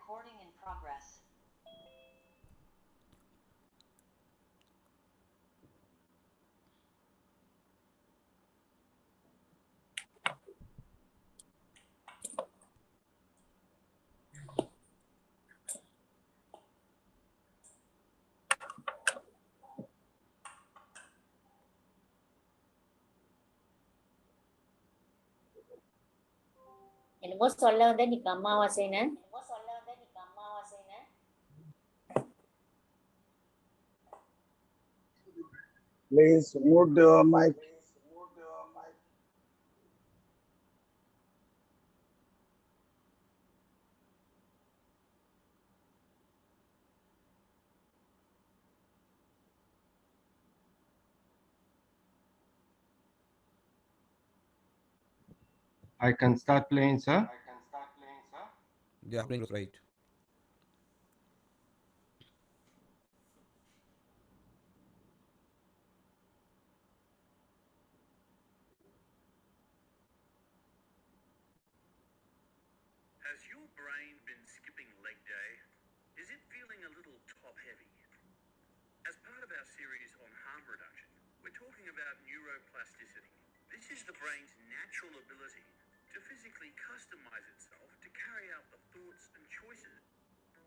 Recording in progress. என்னமோ சொல்ல வந்த நீ அமாவாசைன்னு. Please mute your mic. I can start playing, sir. Yeah, playing was right. Has your brain been skipping leg day? Is it feeling a little top heavy? As part of our series on harm reduction, we're talking about neuroplasticity. This is the brain's natural ability to physically customize itself to carry out the thoughts and choices.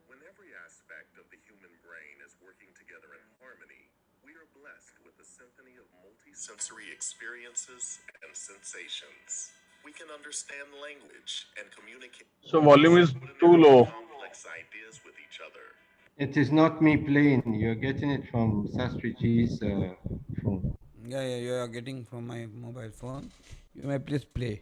When every aspect of the human brain is working together in harmony, we are blessed with a symphony of multi-sensory experiences and sensations. We can understand language and communicate. So volume is too low. Complex ideas with each other. It is not me playing. You're getting it from Sastri Ji's phone. Yeah, you are getting from my mobile phone. You may please play.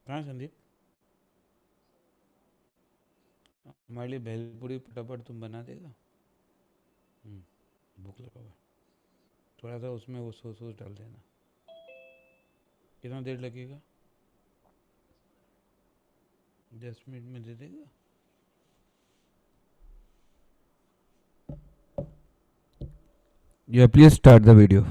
कहाँ संदीप? हमारे लिए भेलपूरी फटाफट तुम बना देगा? भूख लगा हुआ, थोड़ा सा उसमें वो सॉस डाल देना. कितना देर लगेगा? 10 मिनट में दे देगा. Yeah, please start the video.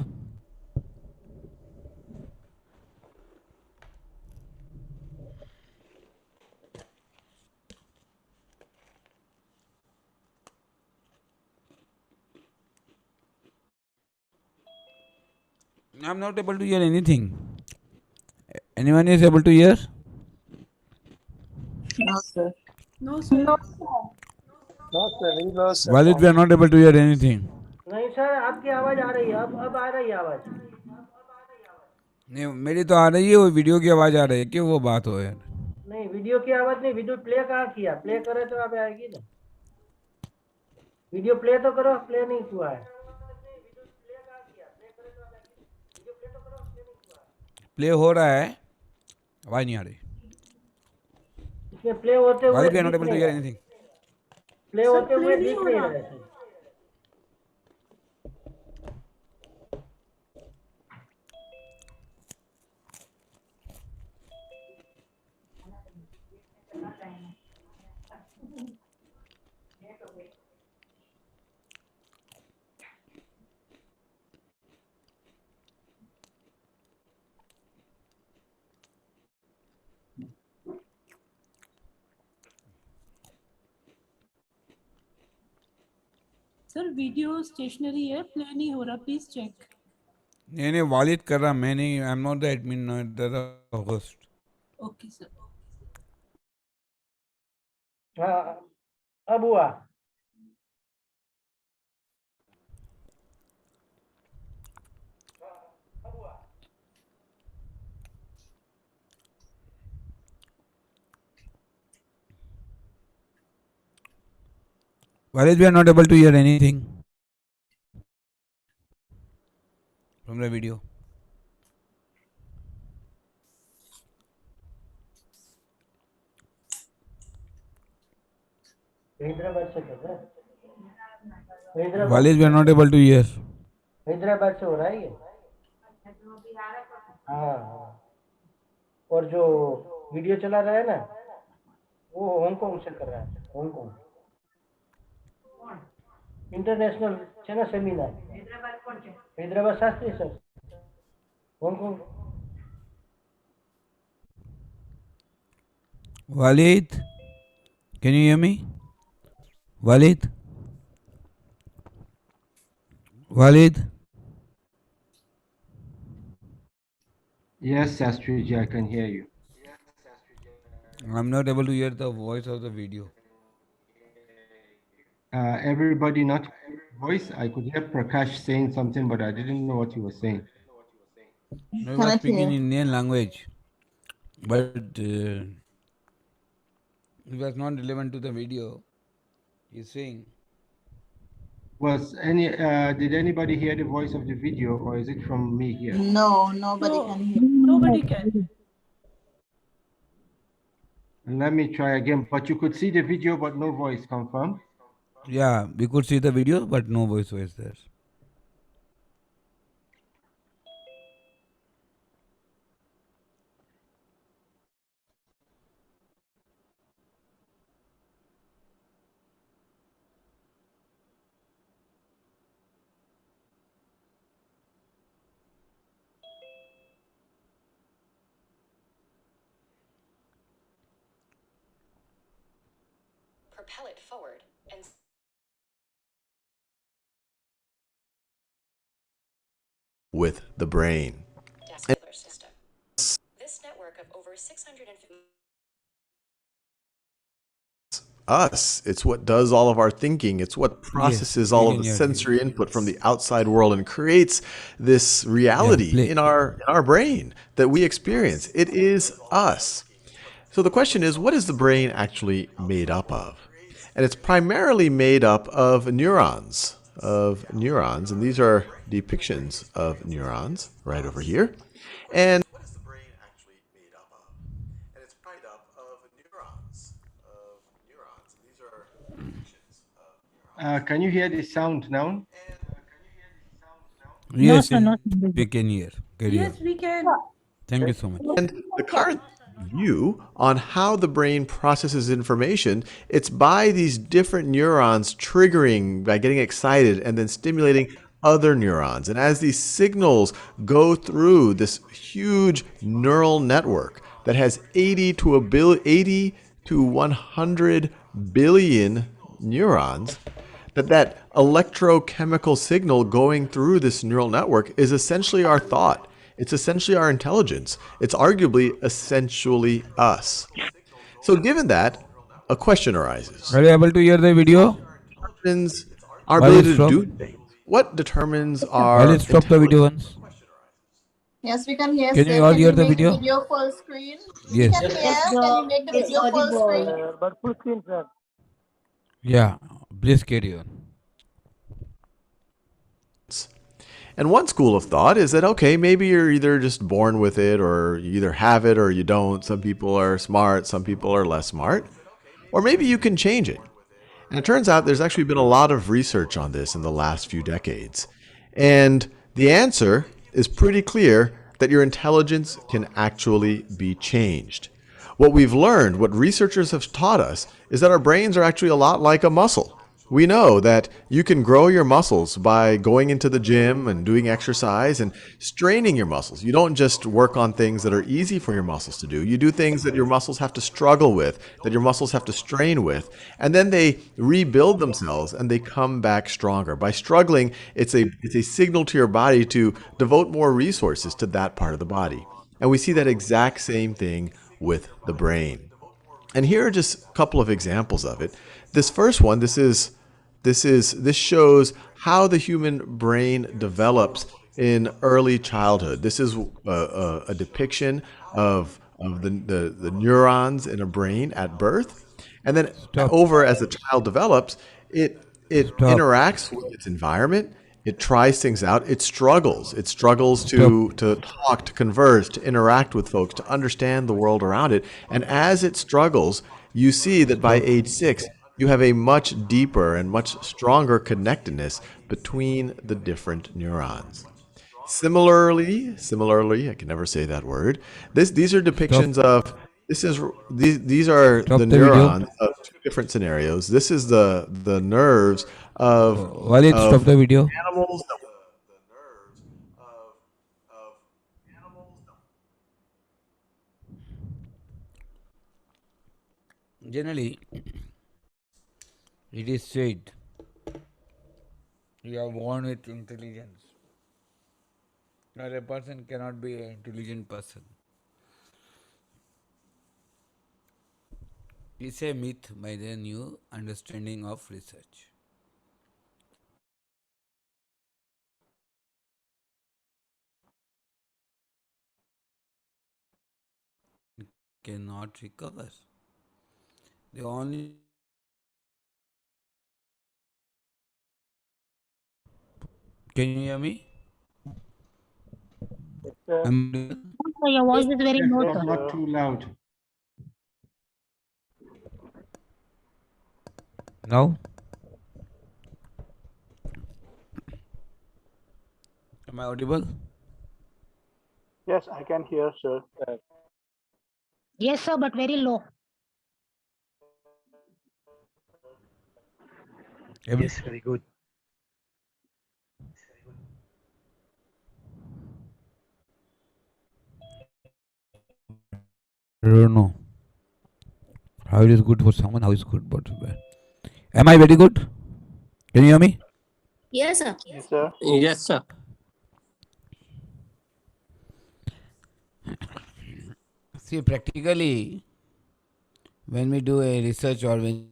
I'm not able to hear anything. Anyone is able to hear? No, sir. No, sir. We lost. Walid, we are not able to hear anything. नहीं sir, आपकी आवाज आ रही है. अब आ रही है आवाज. नहीं, मेरी तो आ रही है. वो वीडियो की आवाज आ रही है कि वो बात हो यार. नहीं, वीडियो की आवाज नहीं. वीडियो प्ले कहाँ किया? प्ले करे तो अब आएगी ना. वीडियो प्ले तो करो. प्ले नहीं हुआ है. प्ले हो रहा है, आवाज नहीं आ रही. इसमें प्ले होते हुए Walid, we are not able to hear anything. Play होते हुए दिख नहीं रहा है. सर वीडियो स्टेशनरी है, प्ले नहीं हो रहा. Please check. नहीं, वालिद कर रहा, मैं नहीं. I am not the admin, the host. Okay sir. हाँ, अब हुआ. Walid, we are not able to hear anything from the video. Hyderabad से कर रहा है. Hyderabad Waleed, we are not able to hear. Hyderabad से हो रहा है ये। हाँ हाँ, और जो वीडियो चला रहा है ना वो हांगकांग से कर रहा है, हांगकांग इंटरनेशनल છે ને seminar. Hyderabad Shastri sir, Hong Kong. Waleed, can you hear me? Waleed? Waleed? Yes, Sastri, I can hear you. I'm not able to hear the voice of the video. Everybody not voice. I could hear Prakash saying something, but I didn't know what he was saying. I was speaking in Indian language, but it was not relevant to the video. He's saying, Did anybody hear the voice of the video, or is it from me here? No, nobody can. Let me try again. But you could see the video, but no voice. Confirm. yeah, we could see the video, but no voice was there. Propel it forward and With the brain. vascular system. This network of over 650 Us. It's what does all of our thinking. It's what processes all of the sensory input from the outside world and creates this reality in our brain that we experience. It is us. So the question is, what is the brain actually made up of? And it's primarily made up of neurons, and these are depictions of neurons right over here. And what is the brain actually made up of? And it's made up of neurons, and these are depictions of neurons. Can you hear the sound now? Yes, No, sir, not we can hear. Yes, we can. Thank you so much. And the current view on how the brain processes information, it's by these different neurons triggering, by getting excited and then stimulating other neurons. And as these signals go through this huge neural network that has 80 to 100 billion neurons, that electrochemical signal going through this neural network is essentially our thought. It's essentially our intelligence. It's arguably essentially us. So given that, a question arises. Are you able to hear the video? Determines our ability to stop. do things. What determines our Waleed, stop the video once. Yes, we can hear. Can you all hear the video? Video full screen? Yes. We can hear. Can you make the It's video full screen? but full screen sir। Yeah, please carry on. And one school of thought is that, okay, maybe you're either just born with it, or you either have it or you don't. Some people are smart, some people are less smart. Or maybe you can change it. And it turns out there's actually been a lot of research on this in the last few decades. And the answer is pretty clear, that your intelligence can actually be changed. What we've learned, what researchers have taught us, is that our brains are actually a lot like a muscle. We know that you can grow your muscles by going into the gym and doing exercise and straining your muscles. You don't just work on things that are easy for your muscles to do. You do things that your muscles have to struggle with, that your muscles have to strain with, and then they rebuild themselves and they come back stronger. By struggling, it's a signal to your body to devote more resources to that part of the body. And we see that exact same thing with the brain. And here are just a couple of examples of it. This first one, this shows how the human brain develops in early childhood. This is a depiction of the neurons in a brain at birth, and then over as the child develops, it interacts with its environment. It tries things out. It struggles. It struggles to talk, to converse, to interact with folks, to understand the world around it. And as it struggles, you see that by age 6, you have a much deeper and much stronger connectedness between the different neurons. Similarly, I can never say that word. These are depictions of these are Stop the the video. neurons of two different scenarios. This is the nerves of Walid, stop the video. animals. Generally, it is said you are born with intelligence. But a person cannot be an intelligent person. It's a myth by the new understanding of research. Cannot recover. The only can you hear me? Yes, sir. Your voice is very Yes, low, but sir. not too loud. Now? Am I audible? Yes, I can hear, sir. Yes, sir, but very low. Yes, very good. I don't know how it is good for someone, how it's good but bad. Am I very good? Can you hear me? Yes, sir. Yes, sir. Yes, sir. See, practically, when we do a research or when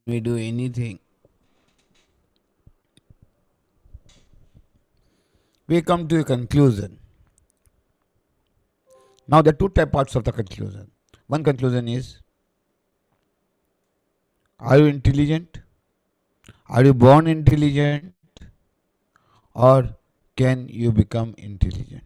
we do anything, we come to a conclusion. Now, there are two type parts of the conclusion. One conclusion is, are you intelligent? Are you born intelligent? Or can you become intelligent?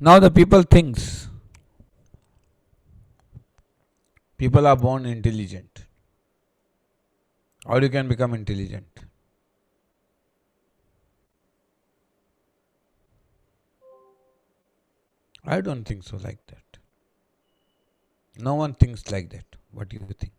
Now the people thinks people are born intelligent or you can become intelligent. I don't think so like that. No one thinks like that. What do you think?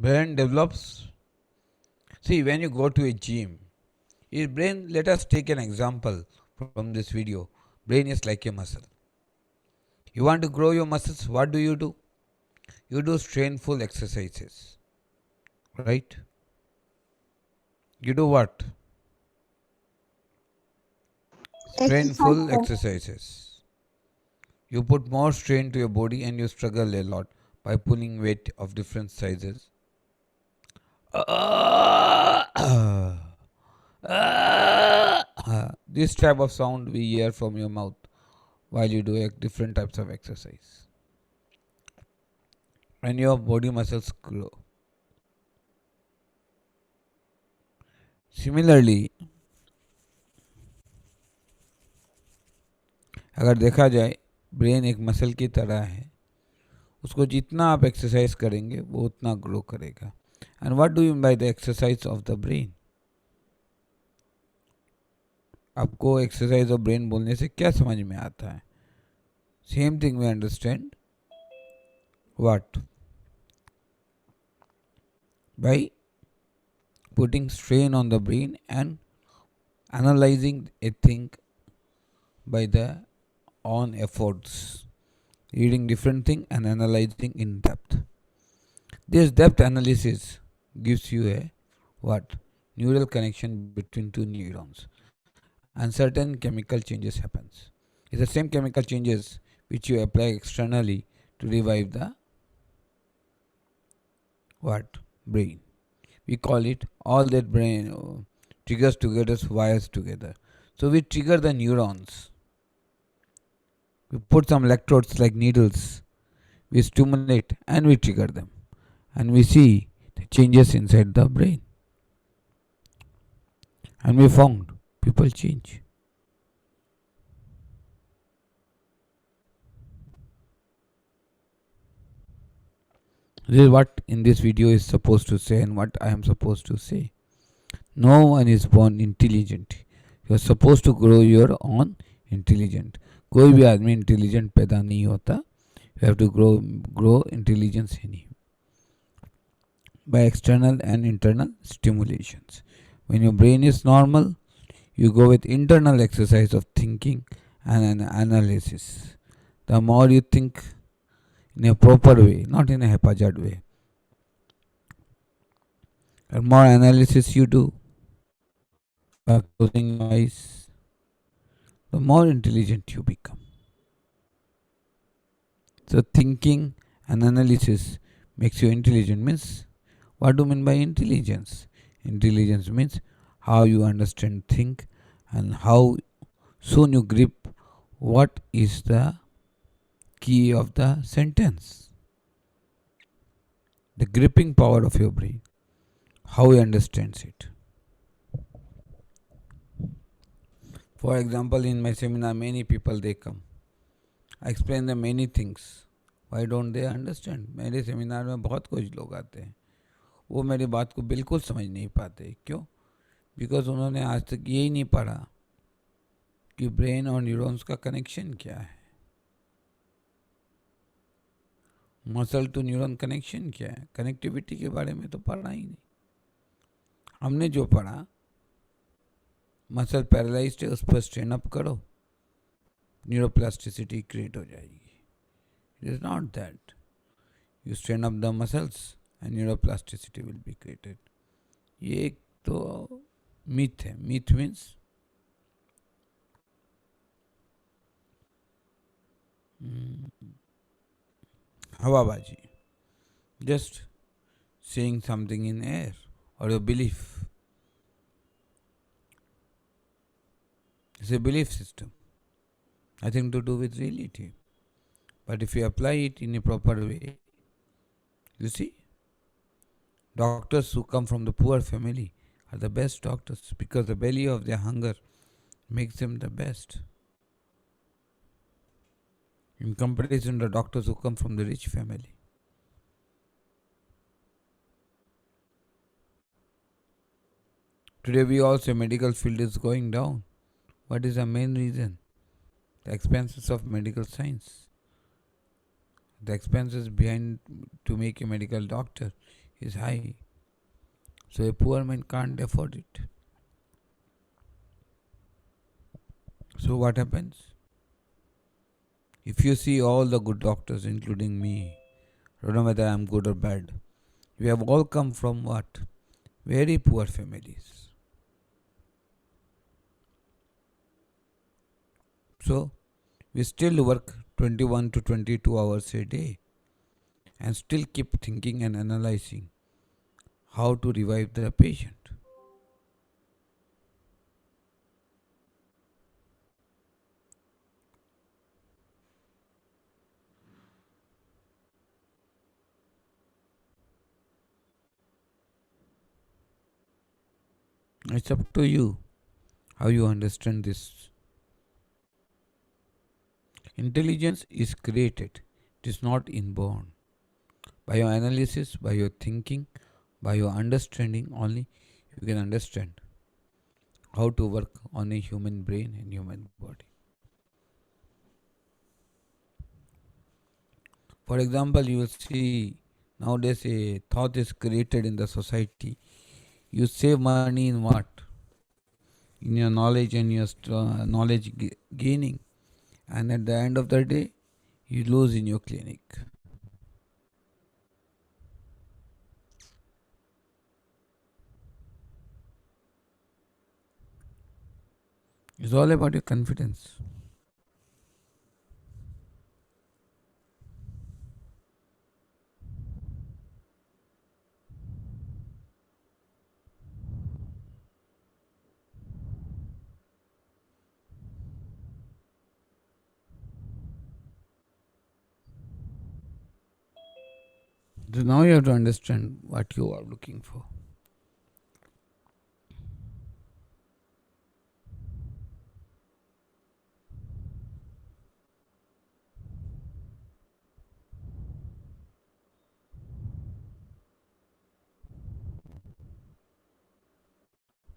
Brain develops. See, when you go to a gym, your brain, let us take an example from this video. Brain is like a muscle. You want to grow your muscles, what do? You do strainful exercises. Right? You do what? Strainful exercises. You put more strain to your body and you struggle a lot by pulling weight of different sizes. This type of sound we hear from your mouth while you do different types of exercise. And your body muscles grow. Similarly, अगर देखा जाए brain एक muscle की तरह है, उसको जितना आप एक्सरसाइज करेंगे वो उतना ग्रो करेगा. And what do you mean by the exercise of the brain? आपको एक्सरसाइज ऑफ ब्रेन बोलने से क्या समझ में आता है? Same thing we understand what by putting strain on the brain and analyzing a thing by the own efforts, reading different thing and analyzing in depth. This depth analysis gives you a what? Neural connection between two neurons. and certain chemical changes happens. It's the same chemical changes which you apply externally to revive the brain. We call it all that brain triggers together, wires together. So we trigger the neurons. We put some electrodes like needles. We stimulate and we trigger them, and we see the changes inside the brain. And we found people change. This is what in this video is supposed to say and what I am supposed to say. No one is born intelligent. You are supposed to grow your own intelligent. कोई भी आदमी intelligent पैदा नहीं होता. You have to grow intelligence in you by external and internal stimulations. When your brain is normal, you go with internal exercise of thinking and an analysis. The more you think in a proper way, not in a haphazard way, the more analysis you do by closing your eyes, the more intelligent you become. So thinking and analysis makes you intelligent. Means, what do you mean by intelligence? Intelligence means how you understand, think, and how soon you grip what is the key of the sentence. The gripping power of your brain, how he understands it. For example, in my seminar, many people they come. I explain them many things. Why don't they understand? मेरे seminar में बहुत कुछ लोग आते हैं, वो मेरी बात को बिल्कुल समझ नहीं पाते. क्यों? बिकॉज उन्होंने आज तक यही नहीं पढ़ा कि ब्रेन और न्यूरॉन्स का कनेक्शन क्या है, मसल टू न्यूरॉन कनेक्शन क्या है. कनेक्टिविटी के बारे में तो पढ़ा ही नहीं. हमने जो पढ़ा, मसल पैरालाइज्ड है, उस पर स्ट्रेन अप करो, न्यूरोप्लास्टिसिटी क्रिएट हो जाएगी. It is not that. You strain up the muscles and neuroplasticity will be created. ये एक तो मिथ है. मिथ मीन्स हवाबाजी, just saying something in air, or your belief. It's a belief system, nothing to do with reality. But if you apply it in a proper way, you see, doctors who come from the poor family are the best doctors because the belly of their hunger makes them the best. In comparison to doctors who come from the rich family. Today we all say medical field is going down. What is the main reason? The expenses of medical science. The expenses behind to make a medical doctor is high. So a poor man can't afford it. So what happens? If you see all the good doctors, including me, I don't know whether I'm good or bad, we have all come from what? Very poor families. So we still work 21 to 22 hours a day and still keep thinking and analyzing how to revive the patient. It's up to you how you understand this. Intelligence is created, it is not inborn. By your analysis, by your thinking, by your understanding only, you can understand how to work on a human brain and human body. For example, you will see nowadays a thought is created in the society. You save money in what? In your knowledge and your knowledge gaining. And at the end of the day, you lose in your clinic. It's all about your confidence. So now you have to understand what you are looking for.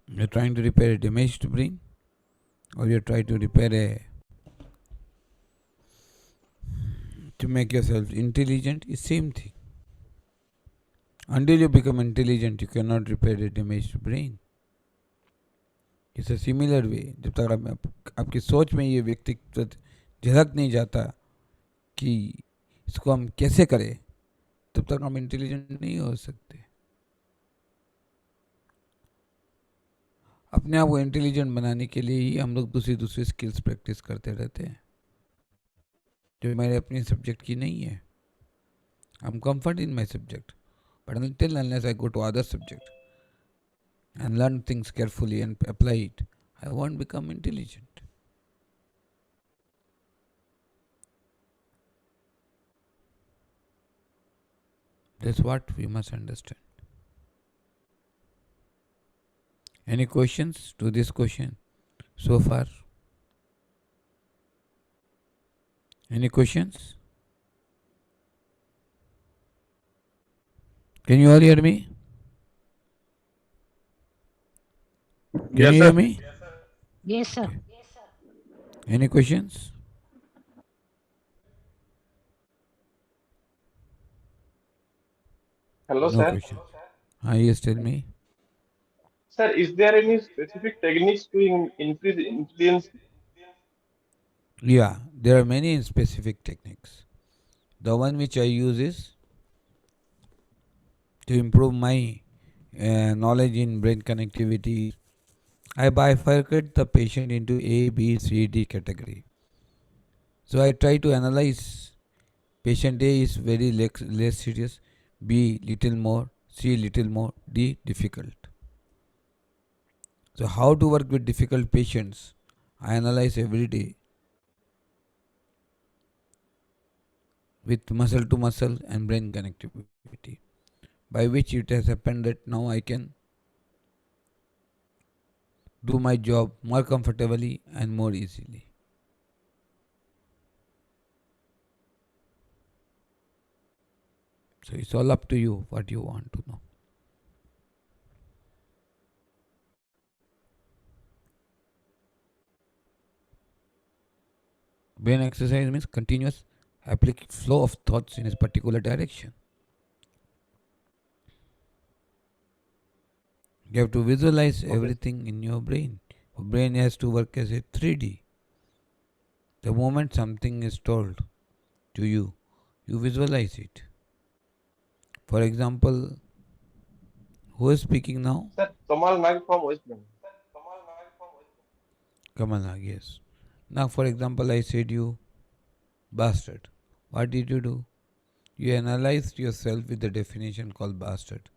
You're trying to repair a damaged brain, or you're trying to to make yourself intelligent. It's same thing. Until you become intelligent, you cannot repair a damaged brain. It's a similar way. जब तक आपकी सोच में ये व्यक्तित्व झलक नहीं जाता कि इसको हम कैसे करें, तब तक हम इंटेलिजेंट नहीं हो सकते. अपने आप को इंटेलिजेंट बनाने के लिए ही हम लोग दूसरी स्किल्स प्रैक्टिस करते रहते हैं जो मेरे अपने सब्जेक्ट की नहीं है. I am comfort in my subject, but until unless I go to other subject and learn things carefully and apply it, I won't become intelligent. That's what we must understand. Any questions to this question so far? Any questions? Can you all hear me? Can Yes, you sir. hear me? Yes, sir. Any questions? Hello, No sir. question. Yes, tell me. Sir, is there any specific techniques to increase intelligence? Yeah, there are many specific techniques. The one which I use is to improve my knowledge in brain connectivity. I bifurcate the patient into A, B, C, D category. So I try to analyze. Patient A is very less serious, B little more, C little more, D difficult. So how to work with difficult patients? I analyze every day with muscle to muscle and brain connectivity, by which it has happened that now I can do my job more comfortably and more easily. So it's all up to you what you want to know. Brain exercise means continuous flow of thoughts in a particular direction. You have to visualize everything in your brain. Your brain has to work as a 3D. The moment something is told to you, you visualize it. For example, who is speaking now? Sir, Kamal Nag from West Bengal. Kamal Nag, yes. Now, for example, I said you bastard. What did you do? You analyzed yourself with the definition called bastard,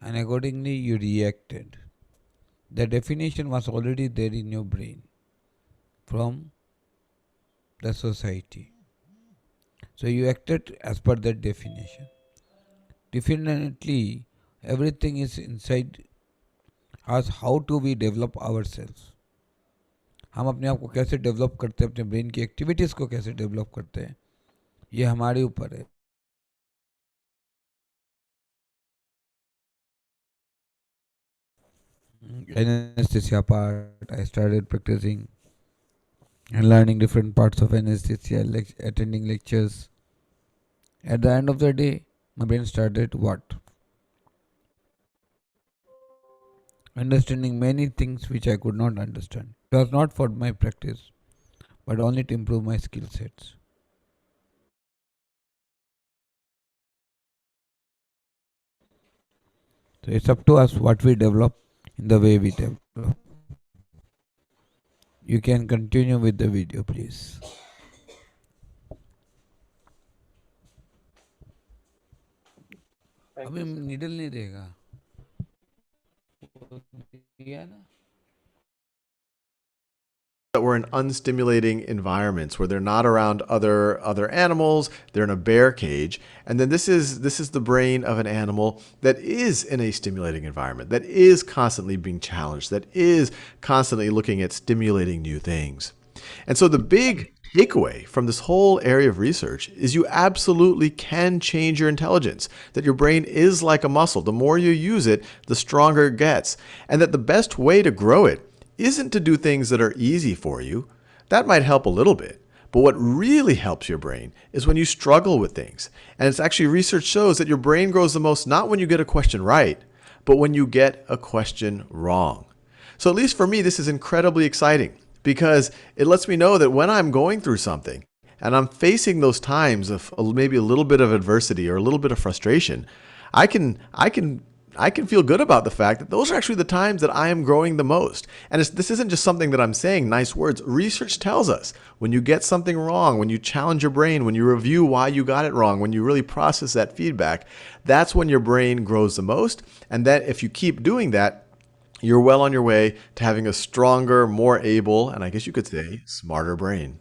and accordingly you reacted. The definition was already there in your brain from the society. So you acted as per that definition. Definitely, everything is inside us. How do we develop ourselves? हम अपने आप को कैसे develop करते हैं, अपने brain की activities को कैसे डेवलप करते हैं, ये हमारे ऊपर है. Anesthesia part, I started practicing and learning different parts of anesthesia, attending lectures. At the end of the day, my brain started what? Understanding many things which I could not understand. It was not for my practice, but only to improve my skill sets. So it's up to us what we develop in the way we develop. You can continue with the video, please. Thank अभी you, sir. needle नहीं देगा दिया ना that we're in unstimulating environments where they're not around other animals, they're in a bear cage, and then this is the brain of an animal that is in a stimulating environment, that is constantly being challenged, that is constantly looking at stimulating new things. And so the big takeaway from this whole area of research is you absolutely can change your intelligence, that your brain is like a muscle. The more you use it, the stronger it gets, and that the best way to grow it isn't to do things that are easy for you. That might help a little bit. But what really helps your brain is when you struggle with things. And it's actually research shows that your brain grows the most not when you get a question right, but when you get a question wrong. So at least for me, this is incredibly exciting because it lets me know that when I'm going through something and I'm facing those times of maybe a little bit of adversity or a little bit of frustration, I can feel good about the fact that those are actually the times that I am growing the most. And this isn't just something that I'm saying, nice words. Research tells us when you get something wrong, when you challenge your brain, when you review why you got it wrong, when you really process that feedback, that's when your brain grows the most. And that if you keep doing that, you're well on your way to having a stronger, more able, and I guess you could say smarter brain.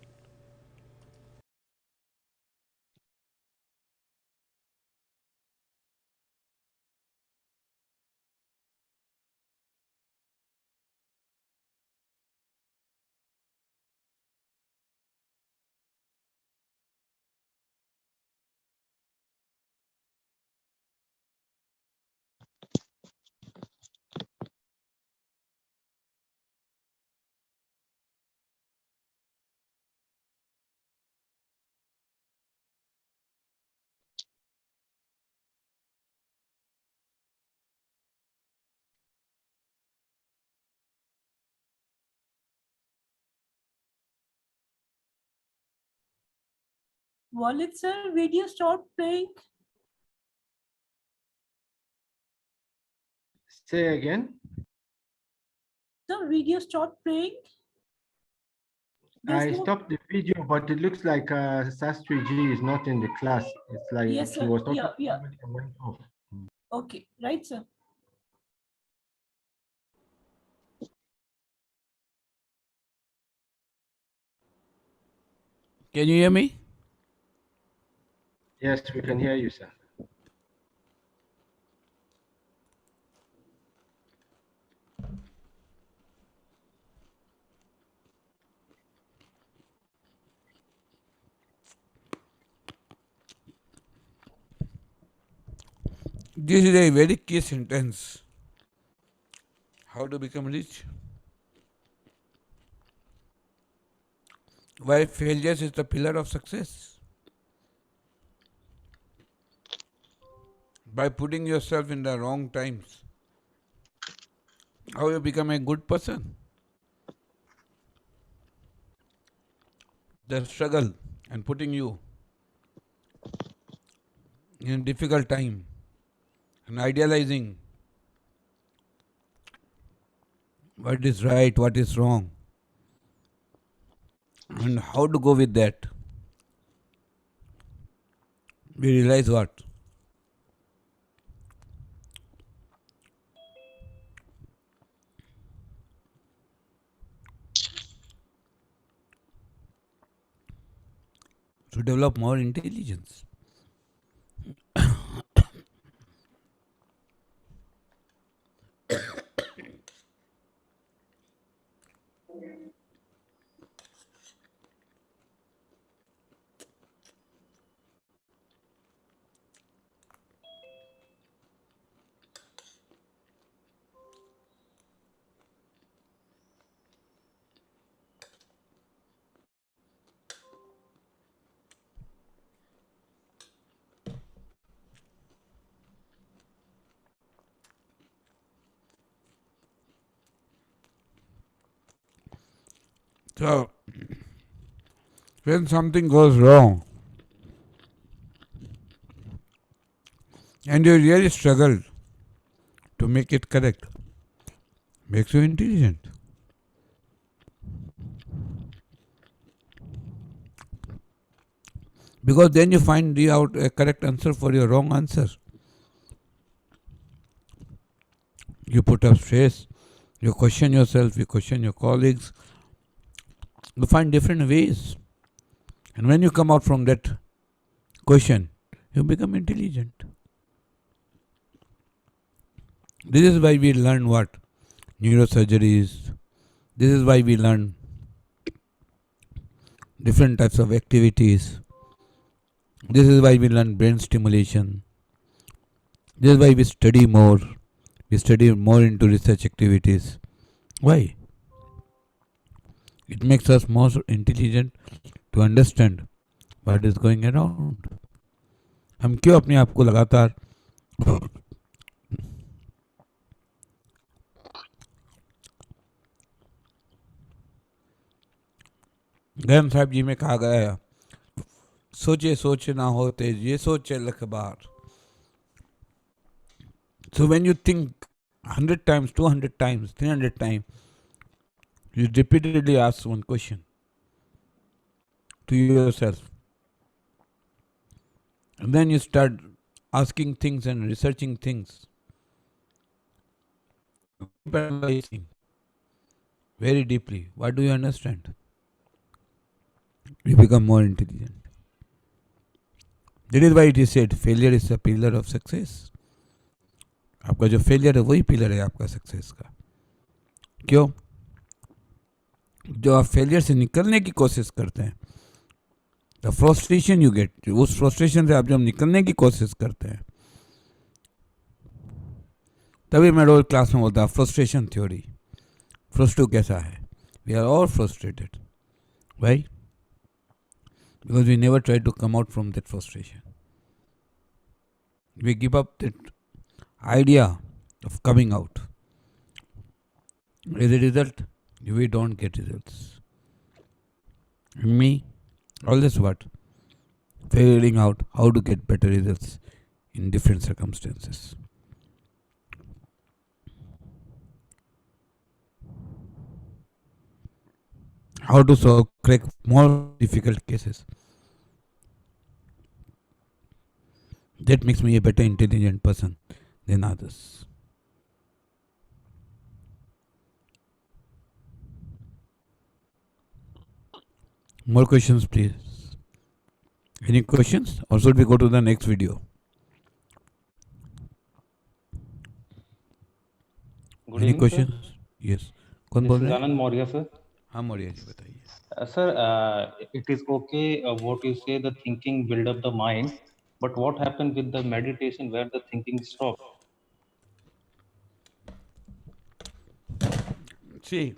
Wallet, sir, video stopped playing. Say again. The video stopped playing. There's I no... stopped the video, but it looks like Sastri G is not in the class. It's like Yes, she sir. was talking Yeah, to yeah. somebody and went off. Okay, right, sir. Can you hear me? Yes, we can hear you, sir. This is a very key sentence. How to become rich? Why failures is the pillar of success? By putting yourself in the wrong times. How you become a good person? The struggle and putting you in a difficult time and idealizing what is right, what is wrong, and how to go with that. We realize what? To develop more intelligence. So, when something goes wrong and you really struggle to make it correct, makes you intelligent. because then you find out a correct answer for your wrong answer. You put up stress, you question yourself, you question your colleagues, you find different ways. And when you come out from that question, you become intelligent. This is why we learn what? Neurosurgeries. This is why we learn different types of activities. This is why we learn brain stimulation. This is why we study more. We study more into research activities. Why? It makes us more intelligent to understand what is going around. हम क्यों अपने आप को लगातार गहन साहब जी में कहा गया है, सोचे सोचे ना होते ये सोचे लख बार. So when you think 100 times, 200 times, 300 times, you repeatedly ask one question to yourself. And then you start asking things and researching things. Keep analyzing very deeply. What do you understand? You become more intelligent. That is why it is said, failure is a pillar of success. आपका जो failure है वही pillar है आपका success का. क्यों? जो आप फेलियर से निकलने की कोशिश करते हैं, द फ्रस्ट्रेशन यू गेट, उस फ्रस्ट्रेशन से आप जब निकलने की कोशिश करते हैं, तभी मैं रोज क्लास में बोलता हूँ फ्रस्ट्रेशन थ्योरी. फ्रस्ट्रो कैसा है? We are all frustrated. Why? Because we never try to come out from that frustration. We give up that idea of coming out. As a result, we don't get results. Me, always what? Figuring out how to get better results in different circumstances. How to crack more difficult cases. That makes me a better intelligent person than others. More questions, please. Any questions? Or should we go to the next video? Good Any evening, questions? sir. Yes. कौन बोल This is रहे हैं? Anand Maurya, sir. हाँ मौर्य जी बताइए. Sir, it is okay what you say, the thinking build up the mind, but what happened with the meditation where the thinking stops? See,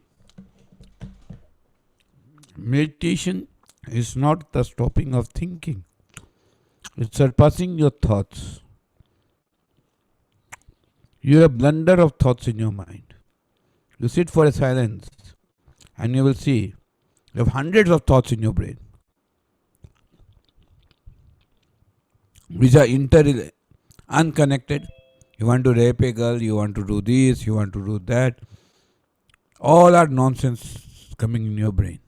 meditation is not the stopping of thinking. It's surpassing your thoughts. You have blunder of thoughts in your mind. You sit for a silence and you will see you have hundreds of thoughts in your brain, which are unconnected. You want to rape a girl, you want to do this, you want to do that. All are nonsense coming in your brain.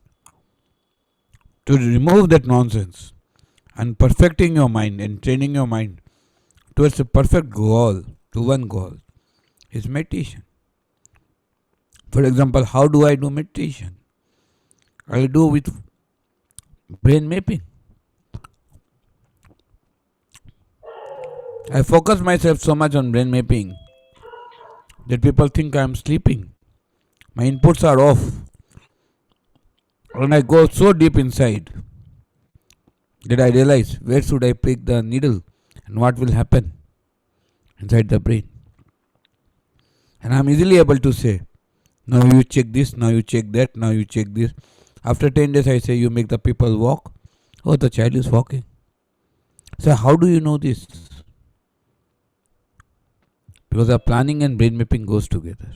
To remove that nonsense and perfecting your mind and training your mind towards a perfect goal, to one goal, is meditation. For example, how do I do meditation? I do with brain mapping. I focus myself so much on brain mapping that people think I am sleeping. My inputs are off. And I go so deep inside that I realize where should I prick the needle and what will happen inside the brain. And I am easily able to say, now you check this, now you check that, now you check this. After 10 days I say, you make the people walk. Oh, the child is walking. So how do you know this? Because the planning and brain mapping goes together.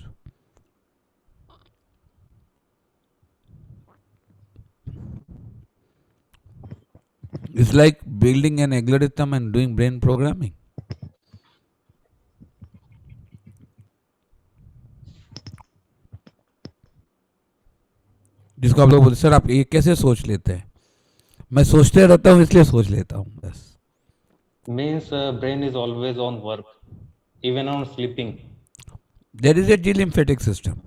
It's like building an algorithm and doing brain programming. जिसको आप लोग बोलते sir आप ये कैसे सोच लेते हैं? मैं सोचते रहता हूँ इसलिए सोच लेता हूँ बस. Means brain is always on work, even on sleeping. There is a G-lymphatic system.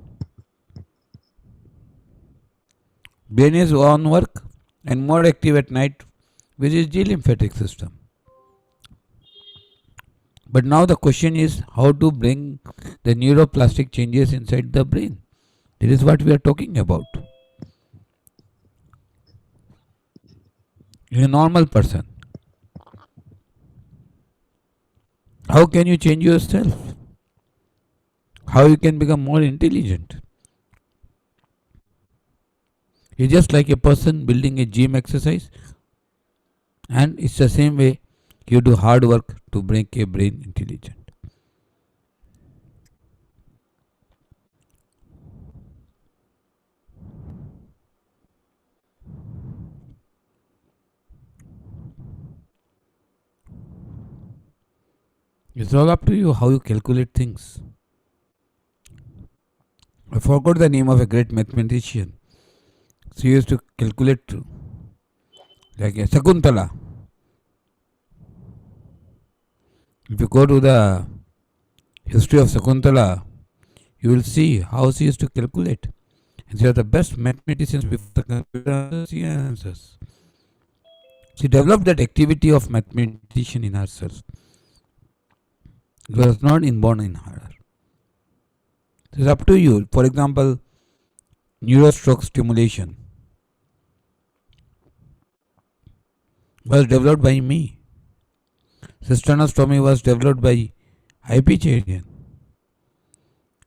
Brain is on work and more active at night, which is G-lymphatic system. But now the question is how to bring the neuroplastic changes inside the brain. That is what we are talking about. In a normal person, how can you change yourself? How you can become more intelligent? It's just like a person building a gym exercise, and it's the same way you do hard work to make a brain intelligent. It's all up to you how you calculate things. I forgot the name of a great mathematician. She used to calculate like a Sakuntala. If you go to the history of Sakuntala, you will see how she used to calculate. And she was the best mathematicians before the computer answers. She developed that activity of mathematician in herself. It was not inborn in her. It is up to you. For example, neurostroke stimulation was developed by me. Cystostomy was developed by Hyperion.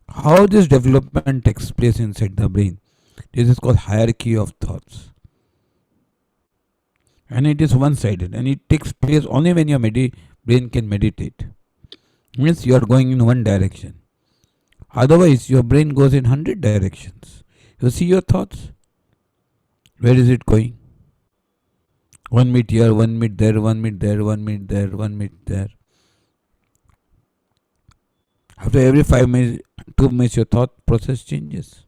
How this development takes place inside the brain, this is called hierarchy of thoughts. And it is one-sided, and it takes place only when your brain can meditate. Means you are going in one direction. Otherwise, your brain goes in 100 directions. You see your thoughts. Where is it going? 1 minute here, 1 minute there, 1 minute there, 1 minute there, 1 minute there. After every 5 minutes, 2 minutes, your thought process changes.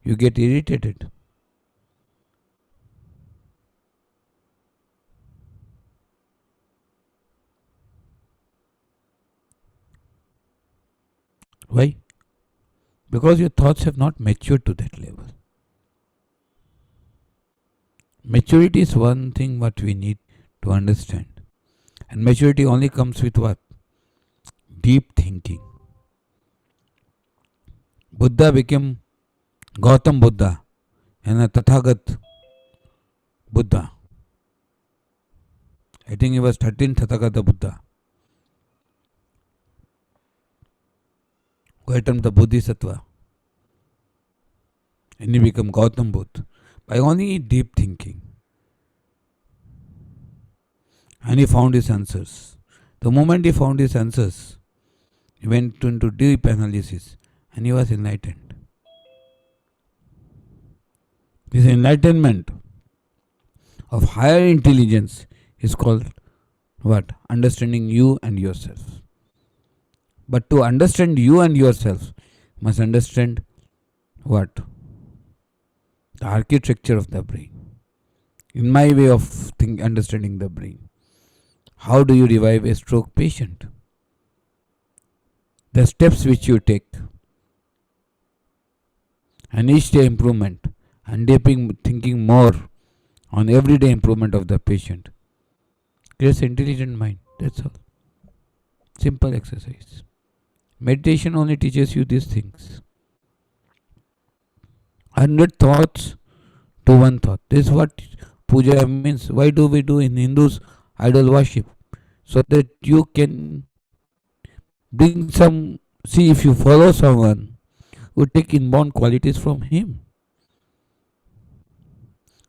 You get irritated. Why? Because your thoughts have not matured to that level. Maturity is one thing what we need to understand. And maturity only comes with what? Deep thinking. Buddha became Gautam Buddha and a Tathagat Buddha. I think he was 13th Tathagata Buddha. Gautam the Bodhisattva. And he became Gautam Buddha by only deep thinking. And he found his answers. The moment he found his answers, he went into deep analysis and he was enlightened. This enlightenment of higher intelligence is called what? Understanding you and yourself. But to understand you and yourself, you must understand what? The architecture of the brain. In my way of understanding the brain, how do you revive a stroke patient? The steps which you take, and each day improvement, and thinking more on everyday improvement of the patient, creates intelligent mind. That's all. Simple exercise. Meditation only teaches you these things. 100 thoughts to one thought. This is what puja means. Why do we do in Hindus idol worship? So that you can bring some, see if you follow someone, you take inborn qualities from him.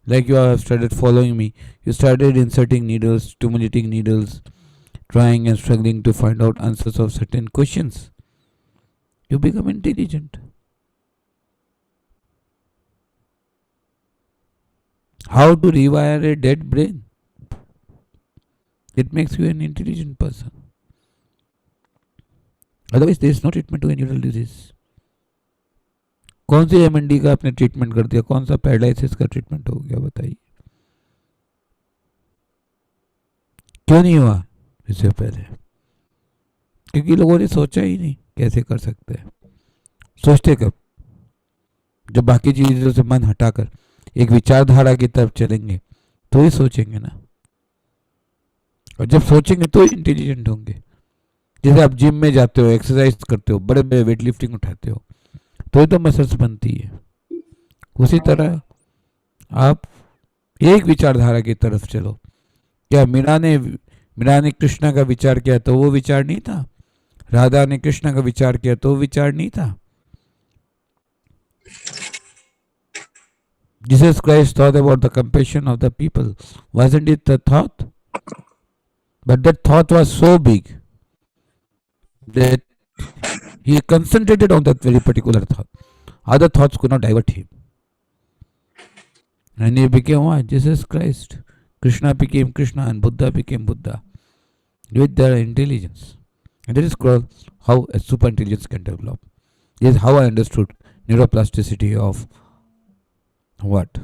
Like you have started following me, you started inserting needles, stimulating needles, trying and struggling to find out answers of certain questions. You become intelligent. How to rewire a dead brain? It makes you an intelligent person. Otherwise, there is no treatment to a neural disease. कौन सी MND का आपने treatment कर दिया, कौन सा paralysis का treatment हो गया बताइए. क्यों नहीं हुआ इससे पहले? क्योंकि लोगों ने सोचा ही नहीं कैसे कर सकते हैं। सोचते कब? जब बाकी चीजों से मन हटाकर एक विचारधारा की तरफ चलेंगे तो ही सोचेंगे ना। और जब सोचेंगे तो इंटेलिजेंट होंगे। जैसे आप जिम में जाते हो, एक्सरसाइज करते हो, बड़े बड़े वेट लिफ्टिंग उठाते हो, तो ही तो मसल्स बनती है। उसी तरह आप एक विचारधारा की तरफ चलो। क्या मीरा ने कृष्णा का विचार किया तो वो विचार नहीं था? राधा ने कृष्णा का विचार किया तो वो विचार नहीं था? Jesus Christ thought about the compassion of the people. Wasn't it the thought? But that thought was so big that he concentrated on that very particular thought. Other thoughts could not divert him. And he became what? Jesus Christ. Krishna became Krishna and Buddha became Buddha with their intelligence. And that is called how a super intelligence can develop. This is how I understood neuroplasticity of what?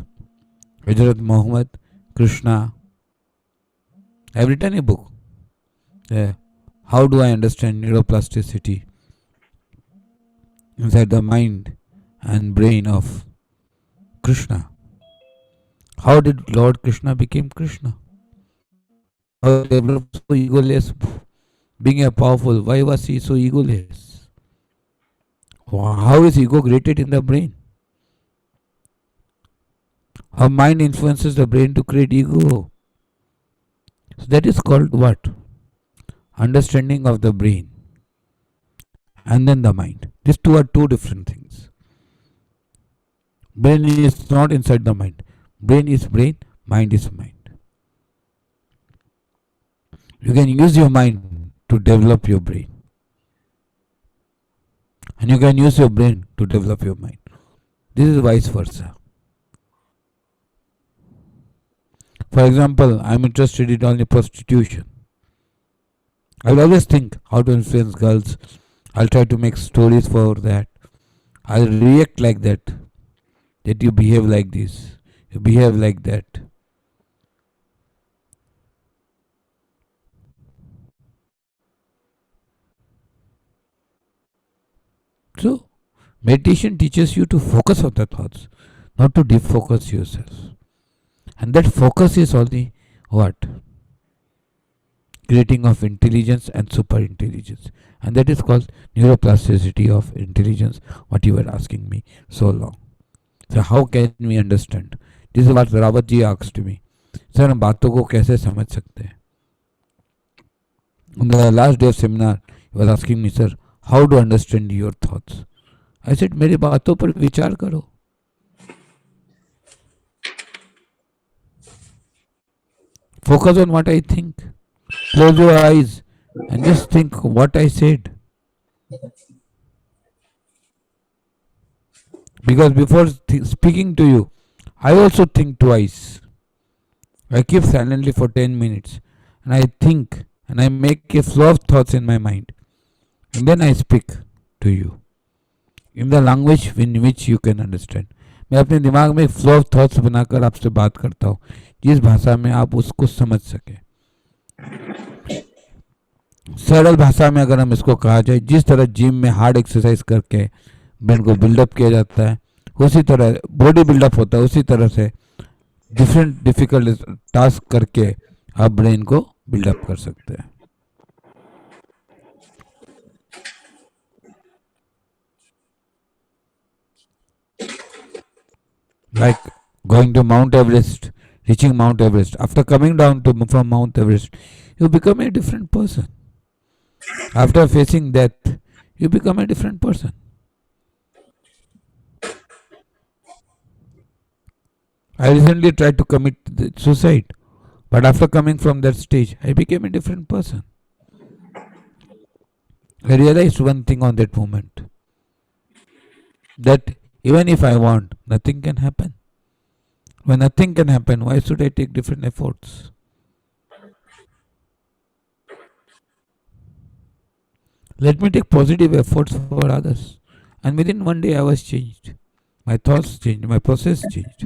Hazrat Muhammad, Krishna. I have written a book. How do I understand neuroplasticity inside the mind and brain of Krishna? How did Lord Krishna become Krishna? How developed so egoless, being a powerful? Why was he so egoless? How is ego created in the brain? How mind influences the brain to create ego? So that is called what? Understanding of the brain and then the mind. These two are two different things. Brain is not inside the mind. Brain is brain, mind is mind. You can use your mind to develop your brain. And you can use your brain to develop your mind. This is vice versa. For example, I am interested in only prostitution. I will always think how to influence girls. I'll try to make stories for that. I'll react like that. That you behave like this. You behave like that. So, meditation teaches you to focus on the thoughts, not to defocus yourself. And that focus is only what? Creating of intelligence and super intelligence. And that is called neuroplasticity of intelligence, what you were asking me so long. So how can we understand? This is what Rawat ji asked me. Sir, हम बातों को कैसे समझ सकते हैं? On the last day of seminar, he was asking me, sir, how to understand your thoughts? I said, मेरी बातों पर विचार करो. Focus on what I think. Close your eyes and just think what I said. Because before speaking to you, I also think twice. I keep silently for 10 minutes and I think and I make a flow of thoughts in my mind. And then I speak to you in the language in which you can understand. मैं अपने दिमाग में flow of thoughts बनाकर आपसे बात करता हूँ जिस भाषा में आप उसको समझ सके. सरल भाषा में अगर हम इसको कहा जाए, जिस तरह जिम में हार्ड एक्सरसाइज करके ब्रेन को बिल्डअप किया जाता है, उसी तरह बॉडी बिल्डअप होता है, उसी तरह से डिफरेंट डिफिकल्ट टास्क करके आप ब्रेन को बिल्डअप कर सकते हैं. Like going to Mount Everest, reaching Mount Everest. After coming down from Mount Everest, you become a different person. After facing death, you become a different person. I recently tried to commit suicide, but after coming from that stage, I became a different person. I realized one thing on that moment, that even if I want, nothing can happen. When nothing can happen, why should I take different efforts? Let me take positive efforts for others. And within one day I was changed. My thoughts changed, my process changed.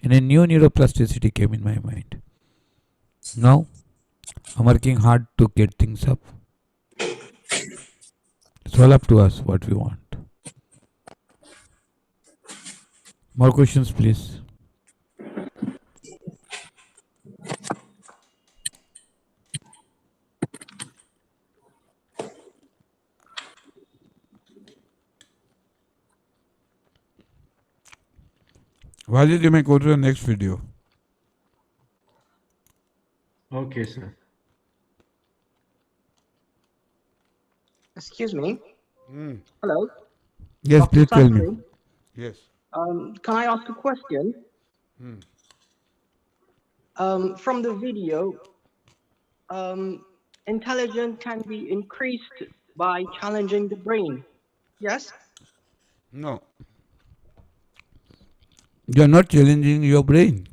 And a new neuroplasticity came in my mind. Now, I'm working hard to get things up. It's all up to us what we want. More questions, please. Wajid, you may go to the next video. Okay, sir. Excuse me. Mm. Hello. Yes, Dr. please tell me. Sastri. Yes. Can I ask a question? Hmm. From the video, intelligence can be increased by challenging the brain. Yes? No. You are not challenging your brain.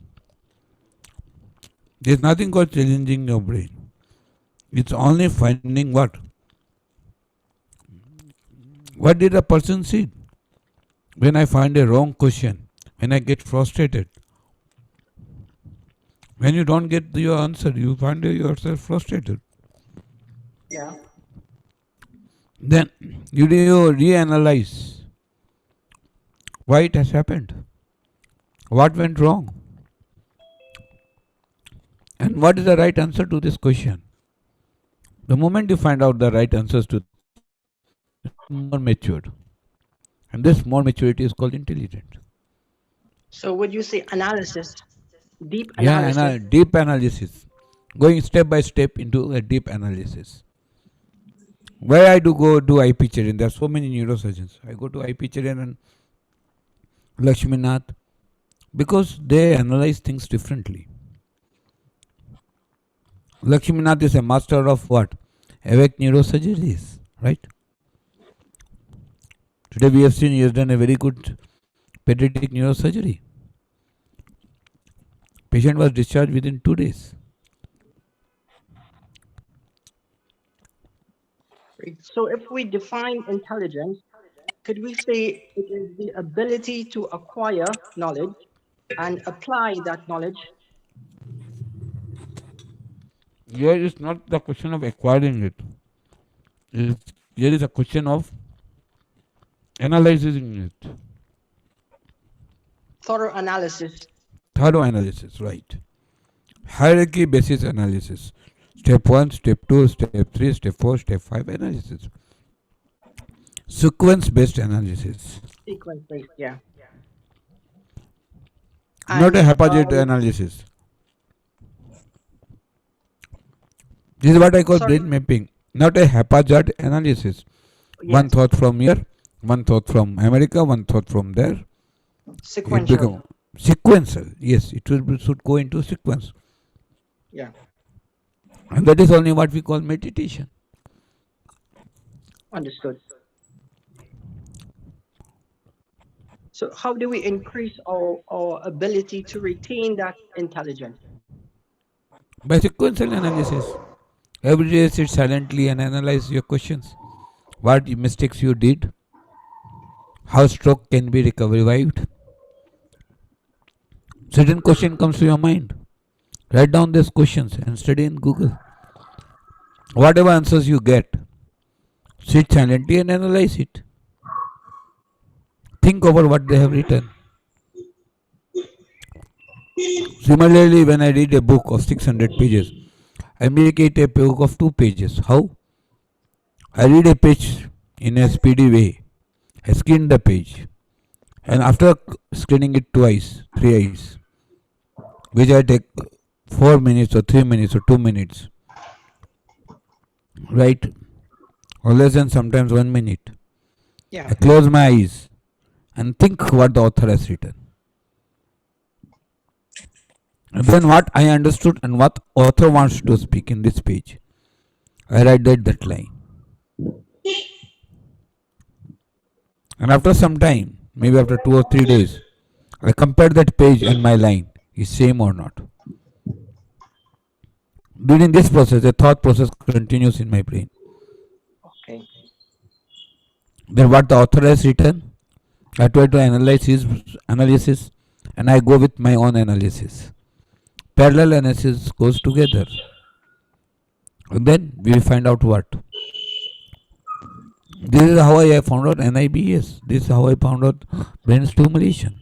There's nothing called challenging your brain. It's only finding what? What did a person see? When I find a wrong question, when I get frustrated, when you don't get your answer, you find yourself frustrated. Yeah. Then you reanalyze why it has happened, what went wrong, and what is the right answer to this question. The moment you find out the right answers to more matured, and this more maturity is called intelligent. So would you say analysis, deep Yeah, analysis? deep analysis, going step by step into a deep analysis. Why I do go to IP Cherian? There are so many neurosurgeons. I go to IP Cherian and Lakshminath because they analyze things differently. Lakshminath is a master of what? Awake neurosurgeries, right? Today we have seen he has done a very good pediatric neurosurgery. Patient was discharged within 2 days. So if we define intelligence, could we say it is the ability to acquire knowledge and apply that knowledge? Here is not the question of acquiring it. Here is a question of analyzing it. Thorough analysis. Thorough analysis, right. Hierarchy basis analysis. Step 1, step 2, step 3, step 4, step 5 analysis. Sequence based analysis. Sequence based, yeah. Not a haphazard analysis. This is what I call brain mapping. Not a haphazard analysis. Yes. One thought from here, one thought from America, one thought from there. Sequential. Sequential. Yes, it should go into sequence. Yeah. And that is only what we call meditation. Understood. So how do we increase our ability to retain that intelligence? By sequential analysis. Every day sit silently and analyze your questions. What mistakes you did, how stroke can be revived. Certain question comes to your mind. Write down these questions and study in Google. Whatever answers you get, sit silently and analyze it. Think over what they have written. Similarly, when I read a book of 600 pages, I make it a book of 2 pages. How? I read a page in a speedy way. I scan the page. And after scanning it twice, 3 which I take 4 minutes or 3 minutes or 2 minutes, right? Or less than sometimes 1 minute. Yeah. I close my eyes and think what the author has written. And then what I understood and what author wants to speak in this page, I write that line. And after some time, maybe after 2 or 3 days, I compare that page and my line is same or not. During this process, the thought process continues in my brain. Okay. Then what the author has written, I try to analyze his analysis and I go with my own analysis. Parallel analysis goes together. And then we will find out what. This is how I found out NIBS. This is how I found out brain stimulation.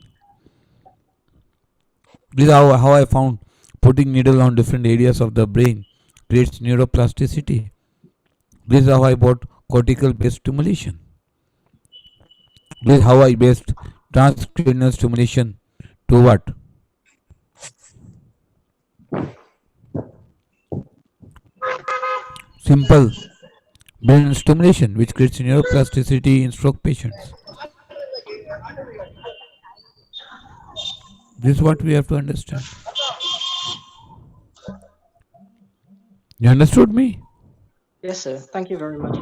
This is how I found putting needle on different areas of the brain creates neuroplasticity. This is how I bought cortical based stimulation. This is how I based transcranial stimulation to what? Simple brain stimulation, which creates neuroplasticity in stroke patients. This is what we have to understand. You understood me? Yes, sir. Thank you very much.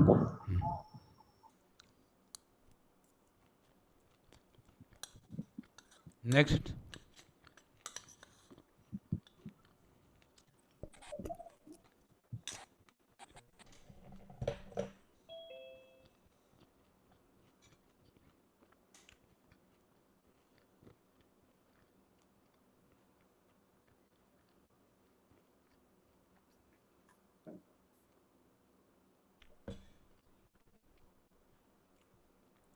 Next.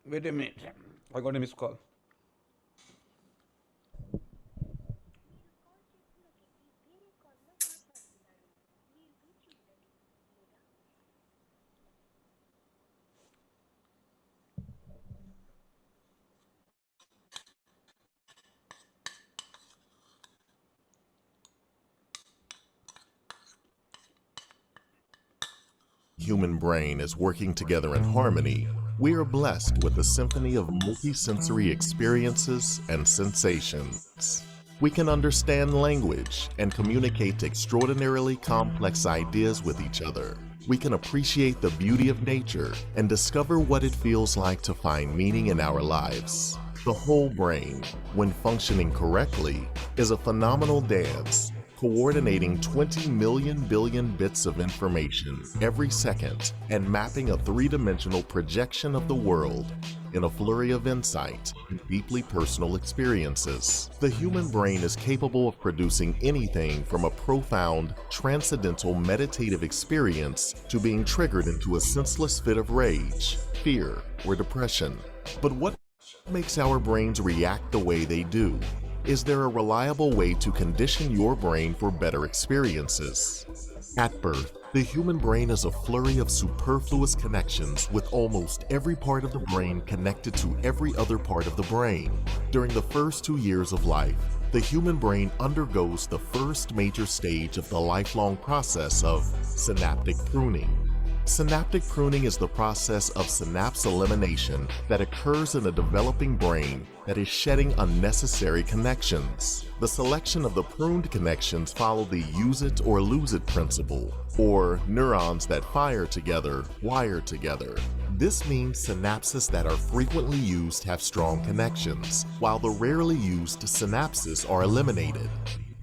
Wait a minute. I got a missed call. Human brain is working together in harmony, we are blessed with a symphony of multisensory experiences and sensations. We can understand language and communicate extraordinarily complex ideas with each other. We can appreciate the beauty of nature and discover what it feels like to find meaning in our lives. The whole brain, when functioning correctly, is a phenomenal dance, coordinating 20 million billion bits of information every second and mapping a three-dimensional projection of the world in a flurry of insight and deeply personal experiences. The human brain is capable of producing anything from a profound, transcendental meditative experience to being triggered into a senseless fit of rage, fear, or depression. But what makes our brains react the way they do? Is there a reliable way to condition your brain for better experiences? At birth, the human brain is a flurry of superfluous connections with almost every part of the brain connected to every other part of the brain. During the first 2 years of life, the human brain undergoes the first major stage of the lifelong process of synaptic pruning. Synaptic pruning is the process of synapse elimination that occurs in a developing brain that is shedding unnecessary connections. The selection of the pruned connections follow the use it or lose it principle, or neurons that fire together, wire together. This means synapses that are frequently used have strong connections, while the rarely used synapses are eliminated.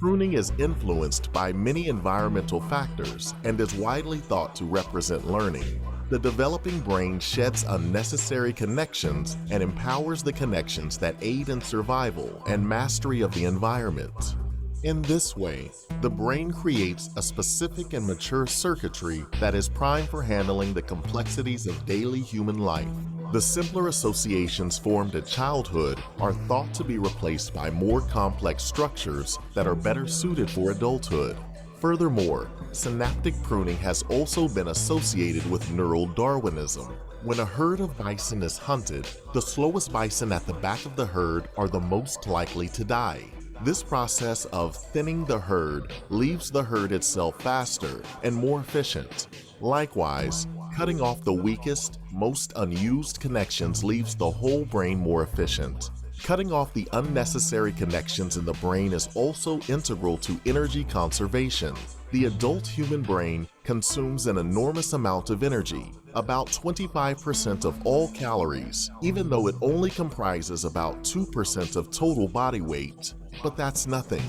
Pruning is influenced by many environmental factors and is widely thought to represent learning. The developing brain sheds unnecessary connections and empowers the connections that aid in survival and mastery of the environment. In this way, the brain creates a specific and mature circuitry that is primed for handling the complexities of daily human life. The simpler associations formed at childhood are thought to be replaced by more complex structures that are better suited for adulthood. Furthermore, synaptic pruning has also been associated with neural Darwinism. When a herd of bison is hunted, the slowest bison at the back of the herd are the most likely to die. This process of thinning the herd leaves the herd itself faster and more efficient. Likewise, cutting off the weakest, most unused connections leaves the whole brain more efficient. Cutting off the unnecessary connections in the brain is also integral to energy conservation. The adult human brain consumes an enormous amount of energy, about 25% of all calories, even though it only comprises about 2% of total body weight. But that's nothing.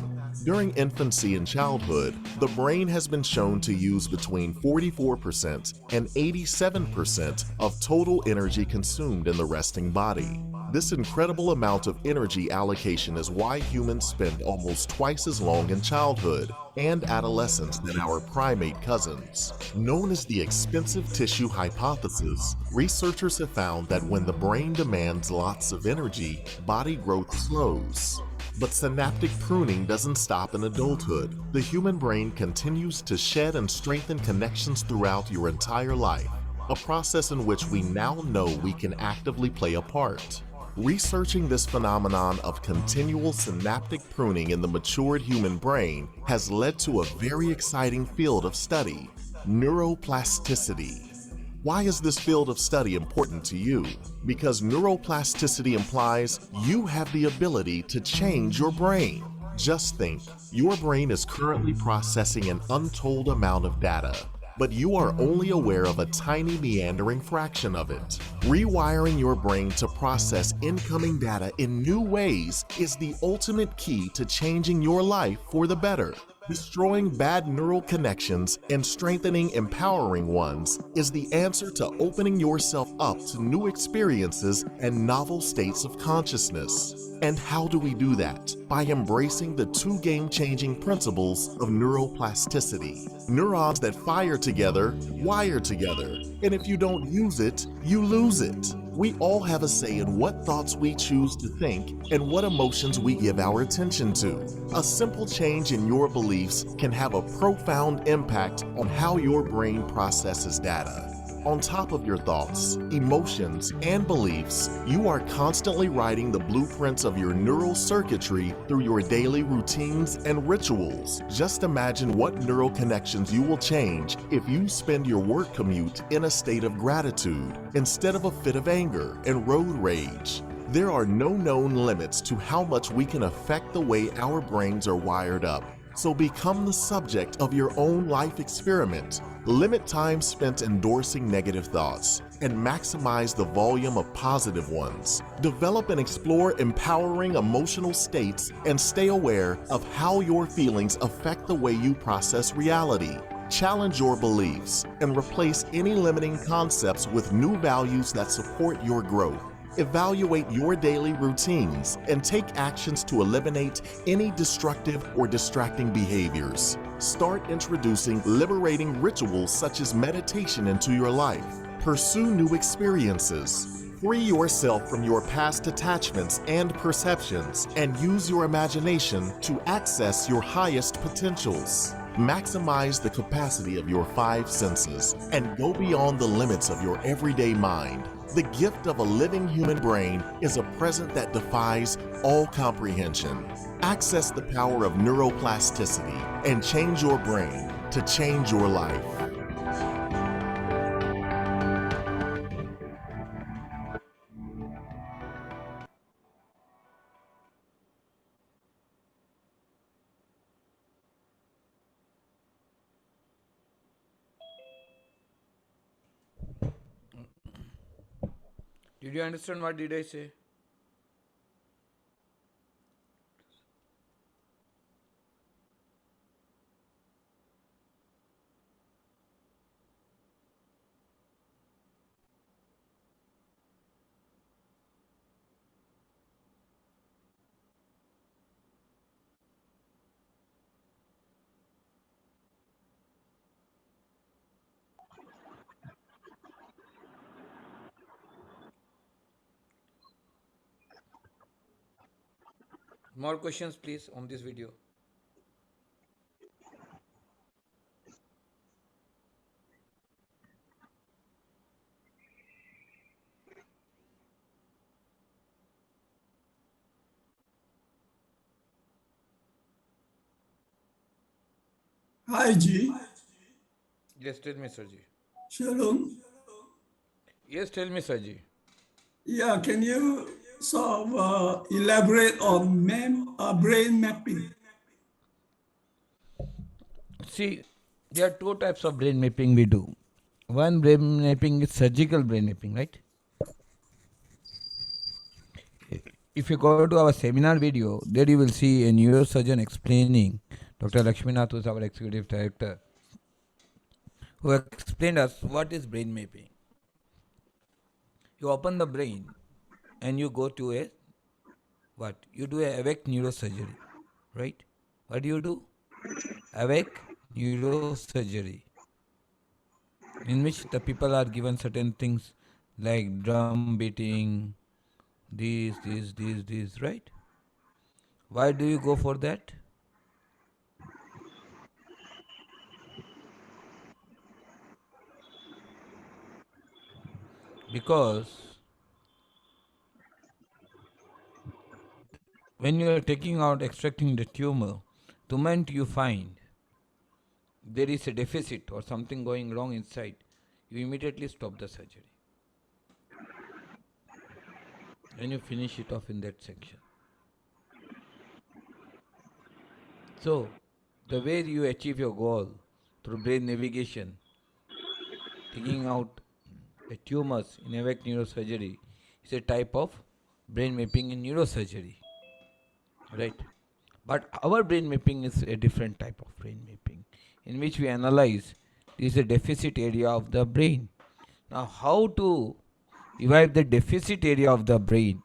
During infancy and childhood, the brain has been shown to use between 44% and 87% of total energy consumed in the resting body. This incredible amount of energy allocation is why humans spend almost twice as long in childhood and adolescence than our primate cousins. Known as the expensive tissue hypothesis, researchers have found that when the brain demands lots of energy, body growth slows. But synaptic pruning doesn't stop in adulthood. The human brain continues to shed and strengthen connections throughout your entire life, a process in which we now know we can actively play a part. Researching this phenomenon of continual synaptic pruning in the matured human brain has led to a very exciting field of study: neuroplasticity. Why is this field of study important to you? Because neuroplasticity implies you have the ability to change your brain. Just think, your brain is currently processing an untold amount of data, but you are only aware of a tiny meandering fraction of it. Rewiring your brain to process incoming data in new ways is the ultimate key to changing your life for the better. Destroying bad neural connections and strengthening empowering ones is the answer to opening yourself up to new experiences and novel states of consciousness. And how do we do that? By embracing the two game-changing principles of neuroplasticity. Neurons that fire together, wire together. And if you don't use it, you lose it. We all have a say in what thoughts we choose to think and what emotions we give our attention to. A simple change in your beliefs can have a profound impact on how your brain processes data. On top of your thoughts, emotions, and beliefs, you are constantly writing the blueprints of your neural circuitry through your daily routines and rituals. Just imagine what neural connections you will change if you spend your work commute in a state of gratitude instead of a fit of anger and road rage. There are no known limits to how much we can affect the way our brains are wired up. So become the subject of your own life experiment. Limit time spent endorsing negative thoughts and maximize the volume of positive ones. Develop and explore empowering emotional states and stay aware of how your feelings affect the way you process reality. Challenge your beliefs and replace any limiting concepts with new values that support your growth. Evaluate your daily routines and take actions to eliminate any destructive or distracting behaviors. Start introducing liberating rituals such as meditation into your life. Pursue new experiences. Free yourself from your past attachments and perceptions and use your imagination to access your highest potentials. Maximize the capacity of your 5 senses and go beyond the limits of your everyday mind. The gift of a living human brain is a present that defies all comprehension. Access the power of neuroplasticity and change your brain to change your life. Did you understand what did I say? More questions please on this video. Hi, G. Yes, tell me, Sarji. Shalom. Yes, tell me, Sarji. Yeah, can you sort of elaborate on brain mapping? See, there are 2 types of brain mapping we do. One brain mapping is surgical brain mapping, right? If you go to our seminar video, there you will see a neurosurgeon explaining, Dr. Lakshminath, who is our executive director, who explained us what is brain mapping. You open the brain and you go to a what? You do a awake neurosurgery, right? What do? Awake neurosurgery, in which the people are given certain things like drum beating, these, right? Why do you go for that? Because when you are taking out, extracting the tumor, the moment you find there is a deficit or something going wrong inside, you immediately stop the surgery and you finish it off in that section. So, the way you achieve your goal through brain navigation, taking out the tumors in awake neurosurgery, is a type of brain mapping in neurosurgery, right? But our brain mapping is a different type of brain mapping, in which we analyze this is a deficit area of the brain. Now, how to revive the deficit area of the brain?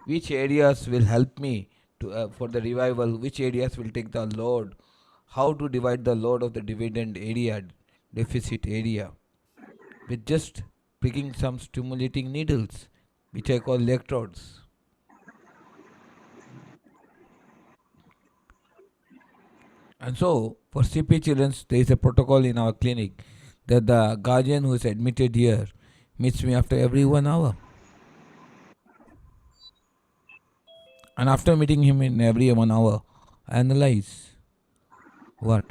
Which areas will help me to for the revival? Which areas will take the load? How to divide the load of the dividend area, deficit area, with just pricking some stimulating needles, which I call electrodes. And so, for CP children, there is a protocol in our clinic that the guardian who is admitted here meets me after every 1 hour. And after meeting him in every 1 hour, I analyze what?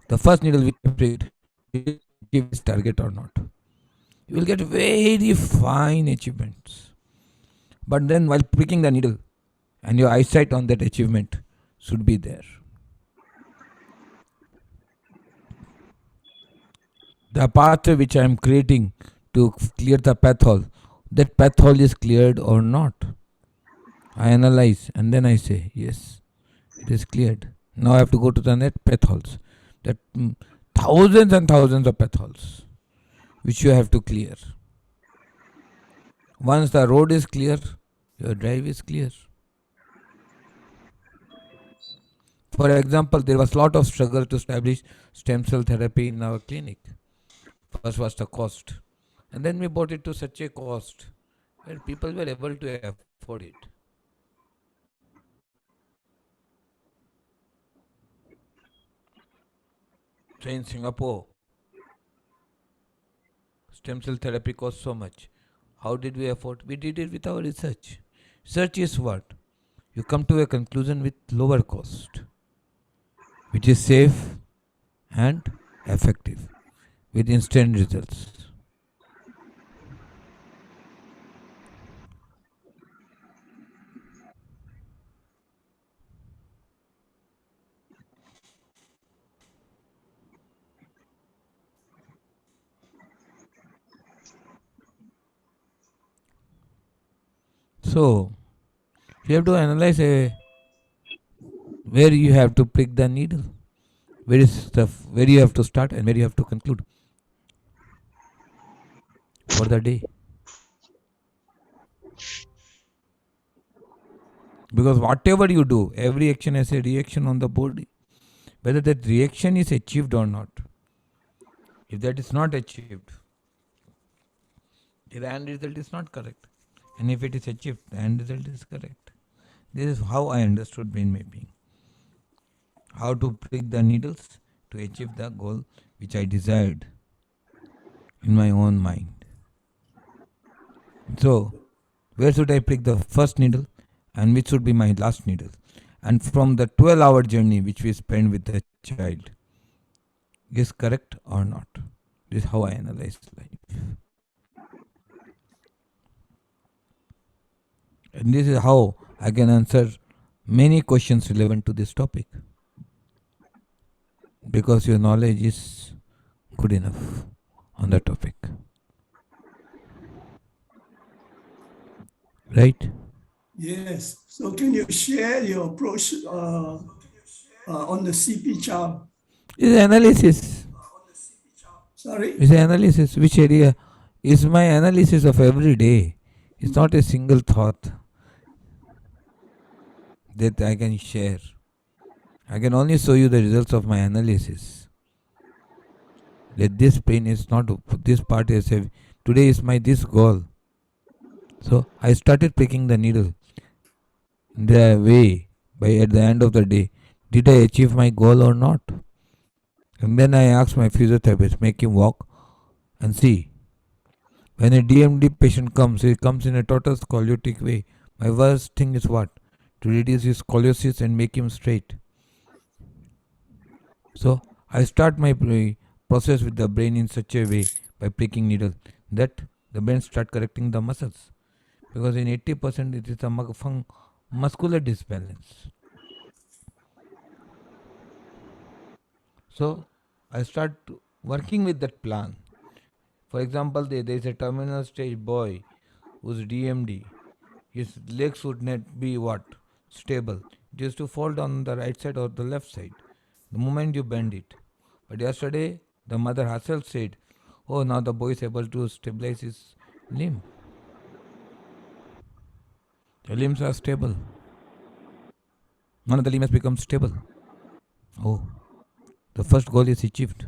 The first needle which I pricked, will achieve its target or not. You will get very fine achievements. But then while pricking the needle, and your eyesight on that achievement should be there. The pathway which I am creating to clear the path hole, that path hole is cleared or not. I analyze and then I say, yes, it is cleared. Now I have to go to the net path holes. That thousands and thousands of path holes which you have to clear. Once the road is clear, your drive is clear. For example, there was a lot of struggle to establish stem cell therapy in our clinic. First was the cost. And then we brought it to such a cost where people were able to afford it. So in Singapore, stem cell therapy cost so much. How did we afford? We did it with our research. Research is what? You come to a conclusion with lower cost, which is safe and effective with instant results. So, you have to analyze where you have to prick the needle, where you have to start and where you have to conclude for the day. Because whatever you do, every action has a reaction on the body. Whether that reaction is achieved or not. If that is not achieved, the end result is not correct. And if it is achieved, the end result is correct. This is how I understood brain mapping. How to prick the needles to achieve the goal which I desired in my own mind. So, where should I prick the first needle and which should be my last needle? And from the 12-hour journey which we spend with the child, is correct or not? This is how I analyze life. And this is how I can answer many questions relevant to this topic. Because your knowledge is good enough on the topic. Right? Yes. So can you share your approach on the CP child? It's analysis. Sorry? It's analysis. Which area It's my analysis of every day. It's not a single thought that I can share. I can only show you the results of my analysis. That this pain is not, this part is heavy. Today is my this goal. So I started pricking the needle the way by at the end of the day. Did I achieve my goal or not? And then I asked my physiotherapist, make him walk and see. When a DMD patient comes, he comes in a total scoliotic way. My worst thing is what? To reduce his scoliosis and make him straight. So I start my process with the brain in such a way by pricking needle that the brain start correcting the muscles. Because in 80% it is a muscular disbalance. So I start working with that plan. For example, there is a terminal stage boy who's DMD. His legs would not be what? Stable. It used to fall down the right side or the left side the moment you bend it. But yesterday, the mother herself said, oh, now the boy is able to stabilize his limb. The limbs are stable. One of the limb has become stable. Oh, the first goal is achieved.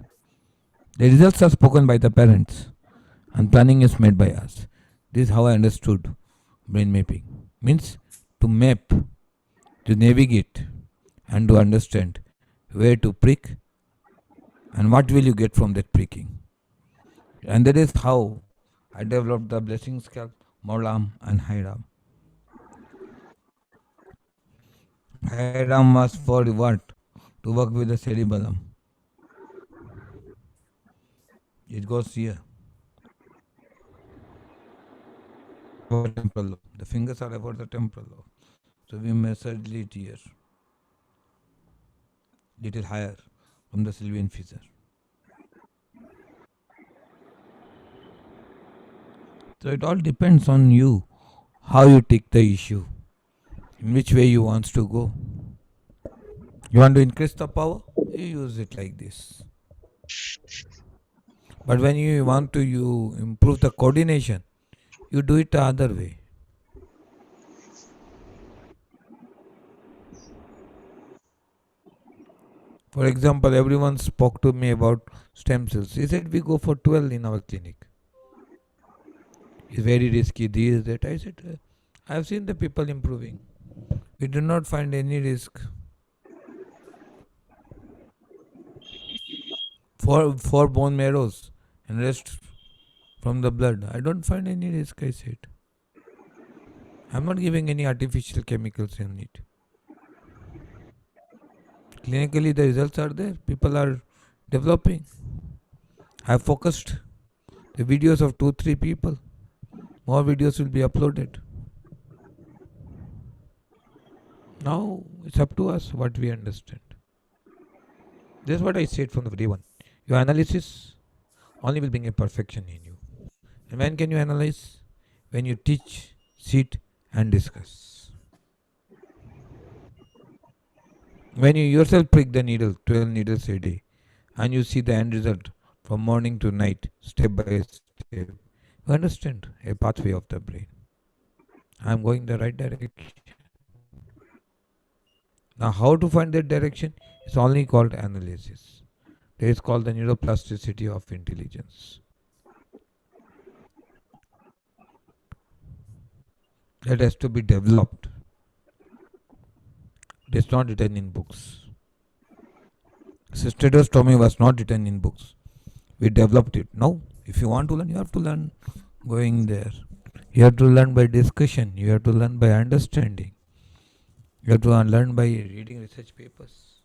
The results are spoken by the parents and planning is made by us. This is how I understood brain mapping. Means to map, to navigate and to understand where to prick and what will you get from that pricking. And that is how I developed the blessing scalp, small arm and high arm. High arm was for what? To work with the cerebellum. It goes here. Temporal lobe. The fingers are about the temporal lobe. So we measured it here. Little higher from the sylvian fissure. So it all depends on you, how you take the issue, in which way you want to go. You want to increase the power, you use it like this. But when you want to improve the coordination, you do it the other way. For example, everyone spoke to me about stem cells. He said we go for 12 in our clinic. It's very risky, this, that. I said, I have seen the people improving. We do not find any risk. For bone marrows and rest from the blood, I don't find any risk, I said. I'm not giving any artificial chemicals in it. Clinically, the results are there. People are developing. I have focused the videos of 2-3 people. More videos will be uploaded. Now it's up to us what we understand. This is what I said from the day one. Your analysis only will bring a perfection in you. And when can you analyze? When you teach, sit and discuss. When you yourself prick the needle, 12 needles a day, and you see the end result from morning to night, step by step, you understand a pathway of the brain. I am going the right direction. Now, how to find that direction? It's only called analysis. That is called the neuroplasticity of intelligence. That has to be developed. It is not written in books. Cysteostomy was not written in books. We developed it. Now, if you want to learn, you have to learn going there. You have to learn by discussion. You have to learn by understanding. You have to learn by reading research papers.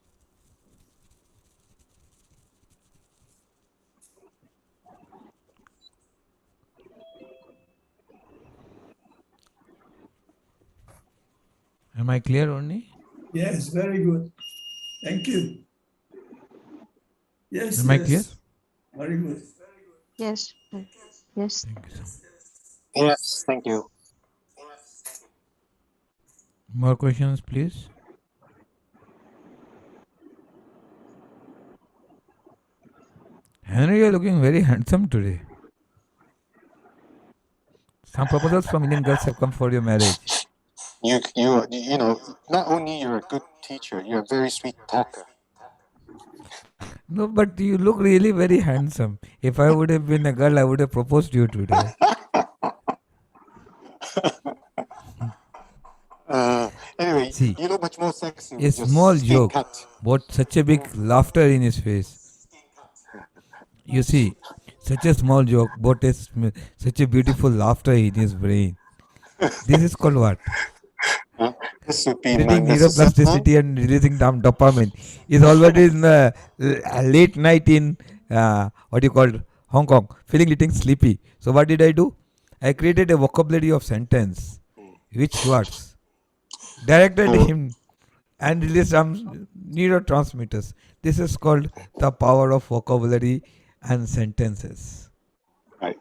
Am I clear, Orni? Yes, very good. Thank you. Yes, Am I clear? yes. Very good. Yes. Yes. Thank you so much. Yes, thank you. More questions, please. Henry, you're looking very handsome today. Some proposals from Indian girls have come for your marriage. You know, not only you're a good teacher, you're a very sweet talker. No, but you look really very handsome. If I would have been a girl, I would have proposed to you today. Anyway, See, you look much more sexy a with your small skin joke cut. brought such a big laughter in his face. You see, such a small joke brought such a beautiful laughter in his brain. This is called what? This would be my Creating Mrs. neuroplasticity and releasing dopamine. Is already in the late night in what you call Hong Kong, feeling little sleepy. So what did I do? I created a vocabulary of sentence, which works. Directed him and released some neurotransmitters. This is called the power of vocabulary and sentences. Right.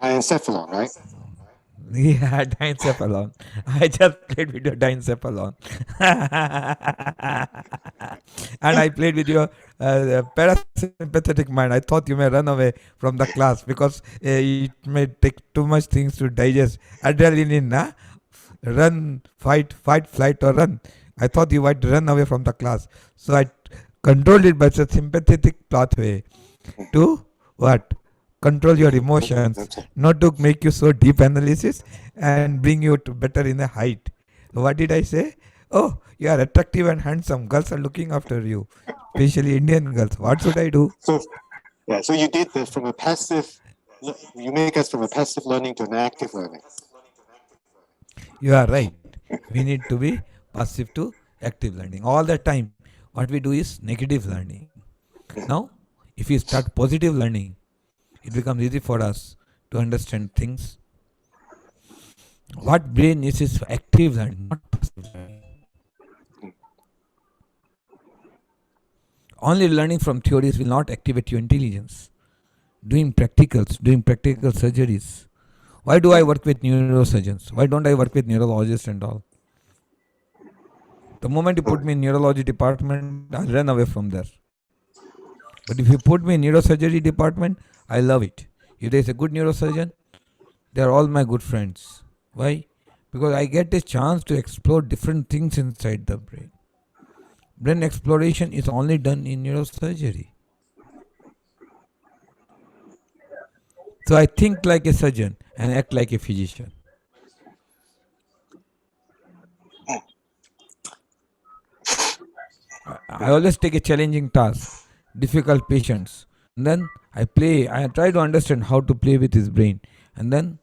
Diencephalon, right? Yeah, diencephalon. I just played with your diencephalon. And I played with your parasympathetic mind. I thought you may run away from the class because it may take too much things to digest. Adrenaline, nah? Run, fight, flight, or run. I thought you might run away from the class. So I controlled it by a sympathetic pathway to what? Control your emotions, not to make you so deep analysis and bring you to better in the height. What did I say? Oh, you are attractive and handsome. Girls are looking after you, especially Indian girls. What should I do? So, yeah, so you did that from a passive, you make us from a passive learning to an active learning. You are right. We need to be passive to active learning. All the time, what we do is negative learning. Now, if we start positive learning, it becomes easy for us to understand things. What brain is active learning, not passive learning. Only learning from theories will not activate your intelligence. Doing practical surgeries. Why do I work with neurosurgeons? Why don't I work with neurologists and all? The moment you put me in neurology department, I'll run away from there. But if you put me in neurosurgery department, I love it. If there is a good neurosurgeon, they are all my good friends. Why? Because I get a chance to explore different things inside the brain. Brain exploration is only done in neurosurgery. So I think like a surgeon and act like a physician. I always take a challenging task, difficult patients, and then I try to understand how to play with his brain, and then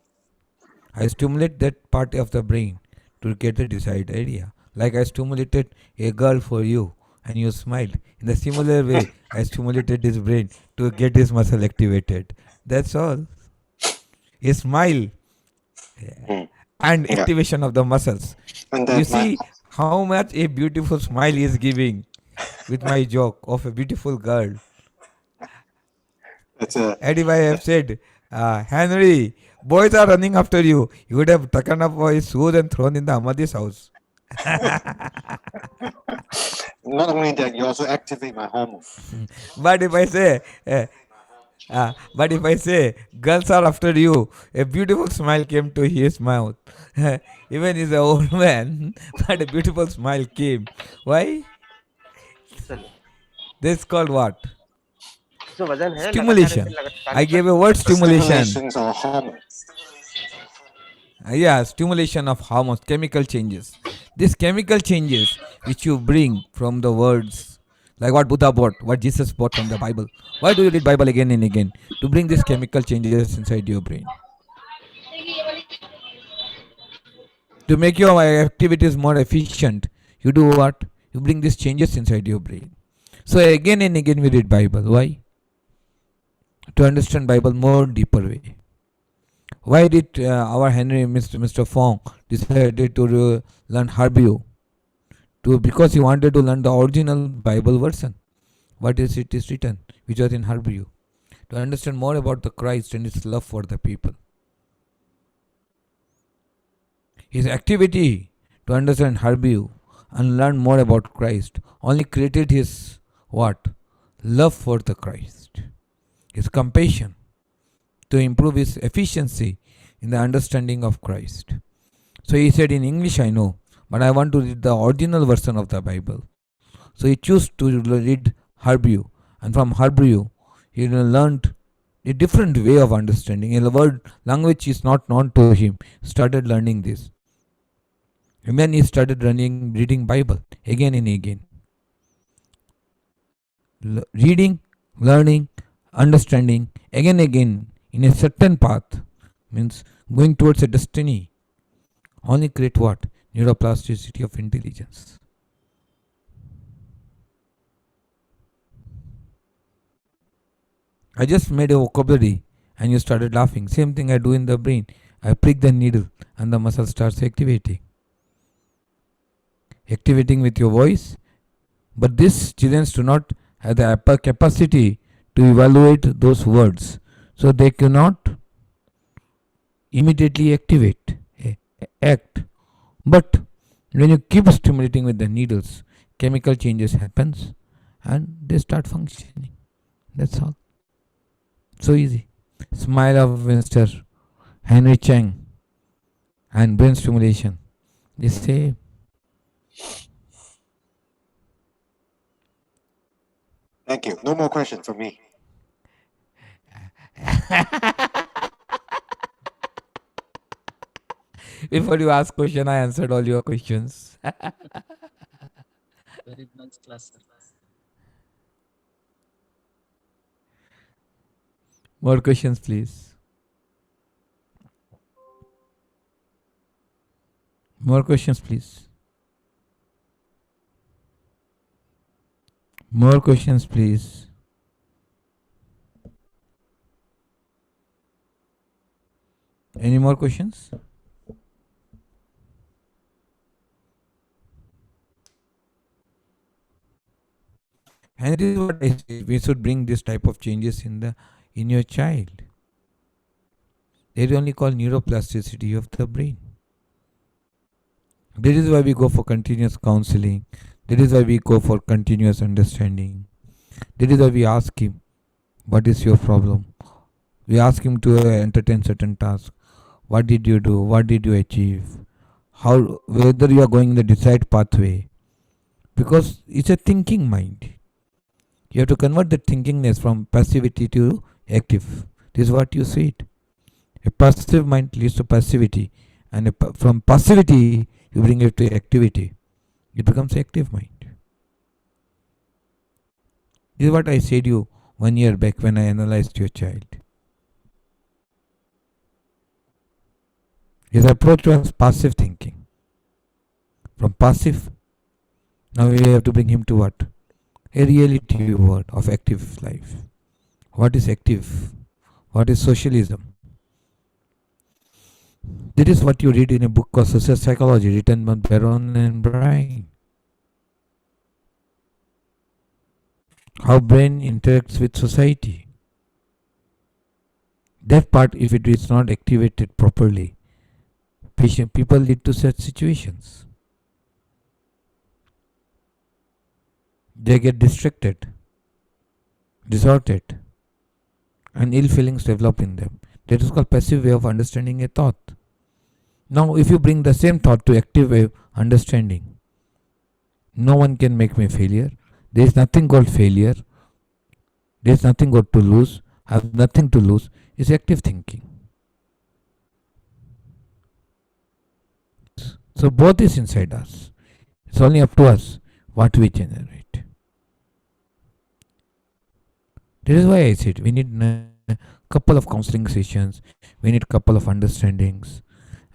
I stimulate that part of the brain to get the desired idea. Like I stimulated a girl for you and you smiled. In the similar way, I stimulated his brain to get his muscle activated. That's all. A smile and activation of the muscles. You see how much a beautiful smile is giving with my joke of a beautiful girl. And if I have said, Henry, boys are running after you, you would have taken up his shoes and thrown in the Ahmadi's house. Not only that, you also activate my hormones. But if I say, girls are after you, a beautiful smile came to his mouth. Even he's an old man, but a beautiful smile came. Why? This is called what? जो वजन है Stimulation. I gave a word stimulation. Stimulations are hormones. Yeah, stimulation of hormones, chemical changes. These chemical changes which you bring from the words, like what Buddha brought, what Jesus brought from the Bible. Why do you read Bible again and again? To bring these chemical changes inside your brain. To make your activities more efficient, you do what? You bring these changes inside your brain. So again and again we read Bible. Why? To understand Bible more deeper way. Why did our Henry, Mr. Fong, decided to learn Hebrew? Because he wanted to learn the original Bible version. What is it is written, which was in Hebrew. To understand more about the Christ and his love for the people. His activity to understand Hebrew and learn more about Christ only created his what? Love for the Christ. His compassion to improve his efficiency in the understanding of Christ. So he said, in English I know, but I want to read the original version of the Bible. So he chose to read Hebrew, and from Hebrew he learned a different way of understanding. A word language is not known to him. Started learning this. And then he started reading Bible again and again. Reading, learning, understanding again and again in a certain path means going towards a destiny. Only create what? Neuroplasticity of intelligence. I just made a vocabulary and you started laughing. Same thing I do in the brain. I prick the needle and the muscle starts activating. Activating with your voice. But these children do not have the capacity to evaluate those words. So they cannot immediately activate, act. But when you keep stimulating with the needles, chemical changes happens and they start functioning. That's all. So easy. Smile of Mr. Henry Chang and brain stimulation. The same. Thank you. No more questions from me. Before you ask question, I answered all your questions. Very nice class, sir. More questions, please. More questions, please. More questions, please. Any more questions? And this is what I say. We should bring this type of changes in your child. They only call neuroplasticity of the brain. That is why we go for continuous counseling. That is why we go for continuous understanding. That is why we ask him, what is your problem? We ask him to entertain certain tasks. What did you do? What did you achieve? How, whether you are going in the desired pathway. Because it's a thinking mind. You have to convert the thinkingness from passivity to active. This is what you said. A passive mind leads to passivity, and from passivity you bring it to activity. It becomes active mind. This is what I said you 1 year back when I analyzed your child. His approach was passive thinking. From passive, now we have to bring him to what? A reality word of active life. What is active? What is socialism? That is what you read in a book called Social Psychology, written by Baron and Bryan. How brain interacts with society. That part, if it is not activated properly, people lead to such situations. They get distracted, distorted, and ill feelings develop in them. That is called passive way of understanding a thought. Now, if you bring the same thought to active way of understanding, no one can make me failure. There is nothing called failure. There is nothing got to lose. I have nothing to lose. It's active thinking. So both is inside us. It's only up to us what we generate. This is why I said we need a couple of counseling sessions. We need a couple of understandings.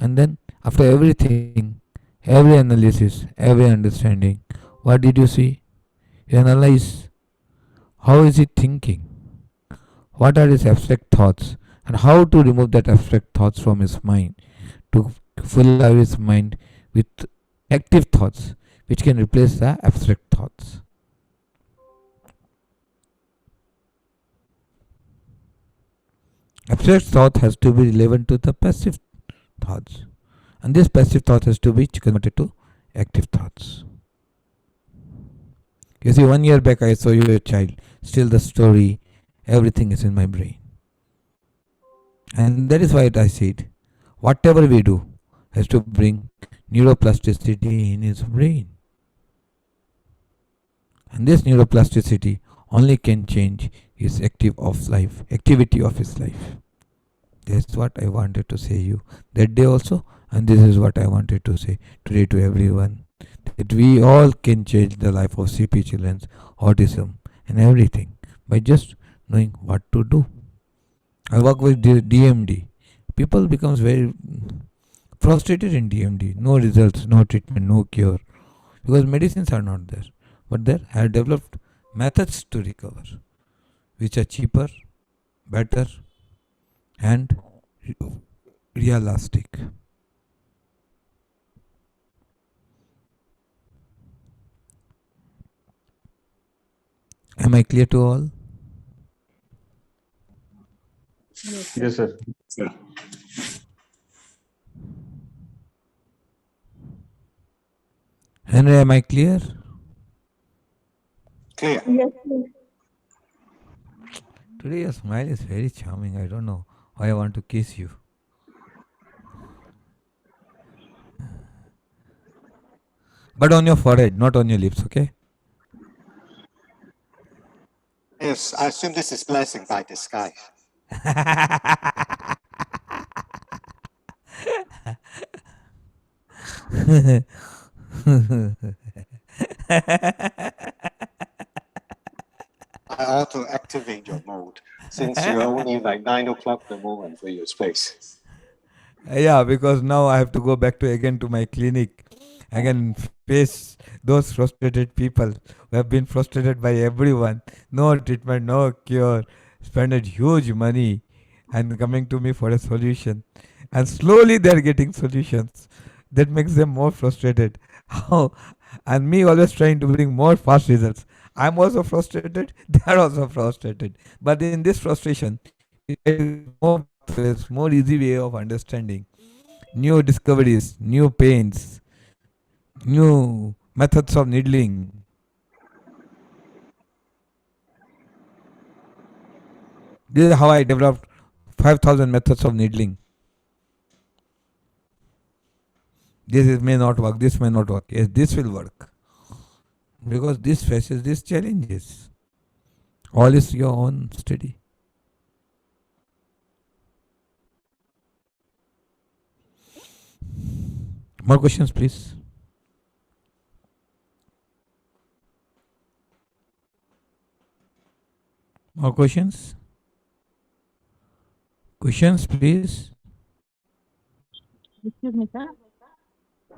And then after everything, every analysis, every understanding, what did you see? You analyze how is he thinking? What are his abstract thoughts? And how to remove that abstract thoughts from his mind to fill his mind with active thoughts which can replace the abstract thoughts. Abstract thought has to be relevant to the passive thoughts, and this passive thought has to be converted to active thoughts. You see, 1 year back I saw you a child, still the story, everything is in my brain. And that is why I said, whatever we do has to bring neuroplasticity in his brain. And this neuroplasticity only can change his activity of his life. That's what I wanted to say you that day also, and this is what I wanted to say today to everyone, that we all can change the life of CP children's autism and everything by just knowing what to do. I work with DMD. People becomes very frustrated in DMD. No results, no treatment, no cure, because medicines are not there. But there I have developed methods to recover, which are cheaper, better, and realistic. Am I clear to all? Yes, sir. Henry, am I clear? Clear. Yes, please. Today your smile is very charming. I don't know why I want to kiss you. But on your forehead, not on your lips, okay? Yes, I assume this is blessing by disguise. I auto activate your mode since you're only like 9 o'clock in the moment for your space. Yeah, because now I have to go back to my clinic, again face those frustrated people who have been frustrated by everyone. No treatment, no cure, spended huge money, and coming to me for a solution, and slowly they are getting solutions. That makes them more frustrated. How? And me always trying to bring more fast results. I'm also frustrated. They are also frustrated. But in this frustration, more pathways, more easy way of understanding, new discoveries, new pains, new methods of needling. This is how I developed 5,000 methods of needling. May not work, this may not work. Yes, this will work. Because this faces these challenges. All is your own study. More questions, please. More questions? Questions, please. Excuse me, sir.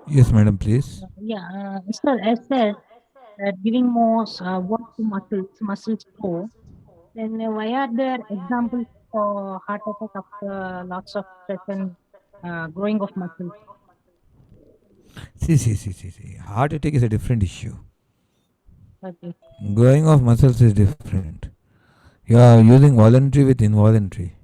Yes, madam, please. Sir, as said that giving more work to muscles grow, then why are there examples for heart attack after lots of stress and growing of muscles? See. Heart attack is a different issue. Okay. Growing of muscles is different. You are using voluntary with involuntary.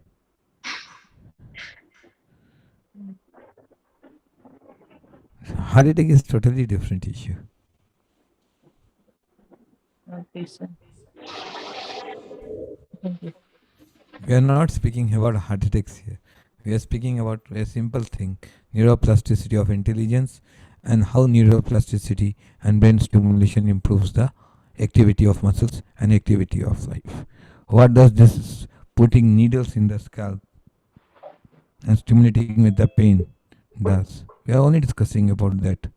Heart attack is totally different issue. Okay, sir. Thank you. We are not speaking about heart attacks here. We are speaking about a simple thing, neuroplasticity of intelligence, and how neuroplasticity and brain stimulation improves the activity of muscles and activity of life. What does this putting needles in the scalp and stimulating with the pain does? We are only discussing about that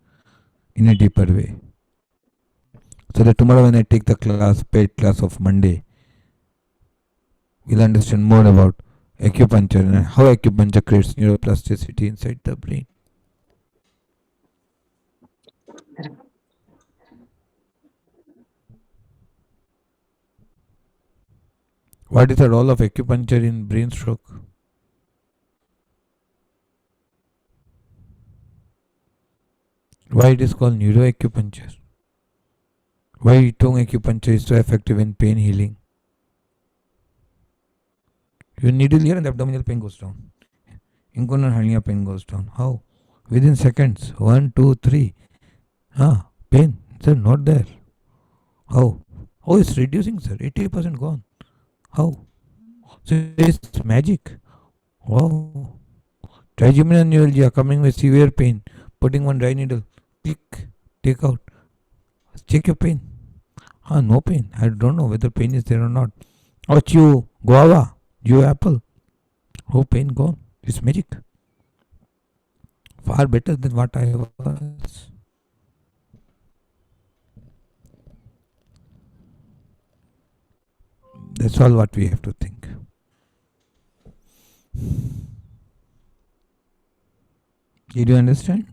in a deeper way. So that tomorrow when I take the paid class of Monday, we'll understand more about acupuncture and how acupuncture creates neuroplasticity inside the brain. What is the role of acupuncture in brain stroke? Why it is called neuroacupuncture? Why tongue acupuncture is so effective in pain healing? You needle here and the abdominal pain goes down. Inguinal hernia pain goes down. How? Within seconds. 1, 2, 3. Pain. Sir, not there. How? Oh, it's reducing, sir. 80% gone. How? So it's magic. Wow. Trigeminal neuralgia coming with severe pain. Putting one dry needle. Click. Take out. Check your pain. No pain. I don't know whether pain is there or not. Or chew guava. Chew apple. Oh, pain gone. It's magic. Far better than what I was. That's all what we have to think. Did you understand?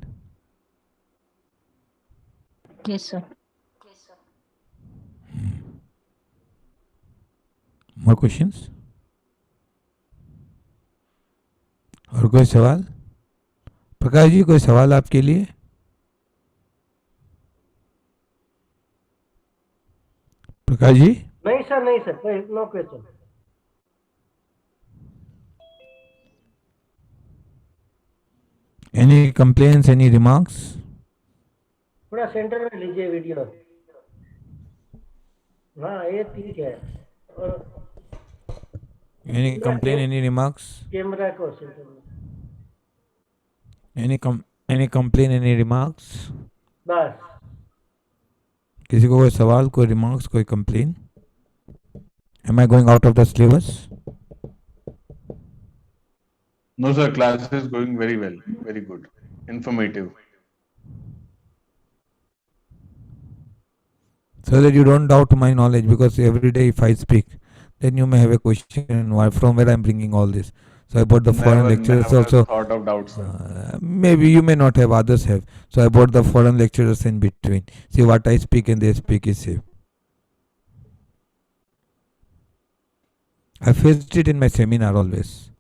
Yes, sir. More questions? और कोई सवाल? प्रकाश जी कोई सवाल आपके लिए? प्रकाश जी? नहीं sir, no question. Any complaints, any remarks? थोड़ा centre में लीजिए वीडियो. हाँ ये ठीक है. और Any complaint, any remarks? Camera को सेंटर में. Any complaint, any remarks? बस. किसी को कोई सवाल, कोई remarks, कोई complaint? Am I going out of the syllabus? No, sir. Class is going very well. Very good. Informative. So that you don't doubt my knowledge, because every day if I speak, then you may have a question from where I'm bringing all this. So I bought the foreign lecturers also. Thought of doubts, sir. Maybe you may not have, others have. So I bought the foreign lecturers in between. See, what I speak and they speak is same. I faced it in my seminar always,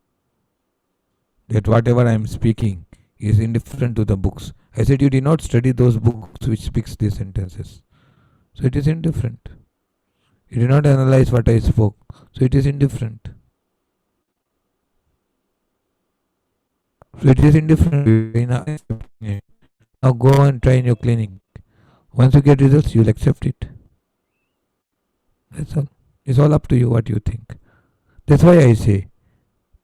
that whatever I am speaking is indifferent to the books. I said, you did not study those books which speaks these sentences. So it is indifferent. You did not analyze what I spoke. So it is indifferent. So it is indifferent. Now go and try in your clinic. Once you get results, you'll accept it. That's all. It's all up to you what you think. That's why I say,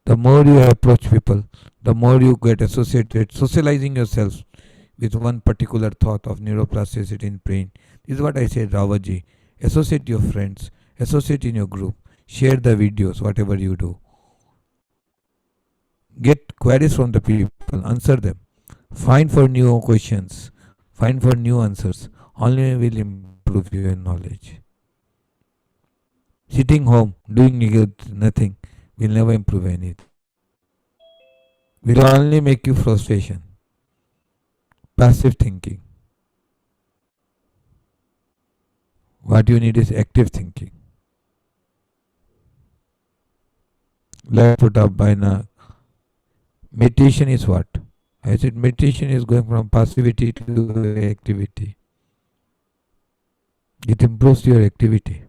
the more you approach people, the more you get associated, socializing yourself with one particular thought of neuroplasticity in brain. This is what I said, Ravaji. Associate your friends, associate in your group, share the videos, whatever you do. Get queries from the people, answer them. Find for new questions, find for new answers. Only will improve your knowledge. Sitting home, doing nothing, will never improve anything. Will only make you frustration. Passive thinking. What you need is active thinking. Let's put up by now. Meditation is what? I said meditation is going from passivity to activity. It improves your activity.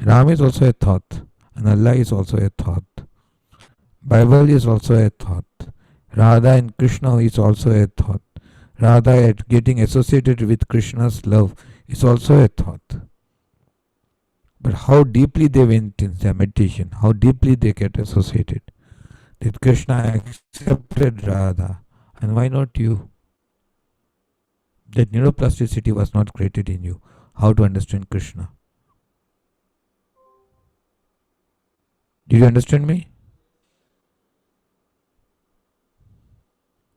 Ram is also a thought, and Allah is also a thought. Bible is also a thought. Radha and Krishna is also a thought. Radha getting associated with Krishna's love is also a thought. But how deeply they went in their meditation, how deeply they get associated. That Krishna accepted Radha, and why not you? That neuroplasticity was not created in you. How to understand Krishna? Did you understand me?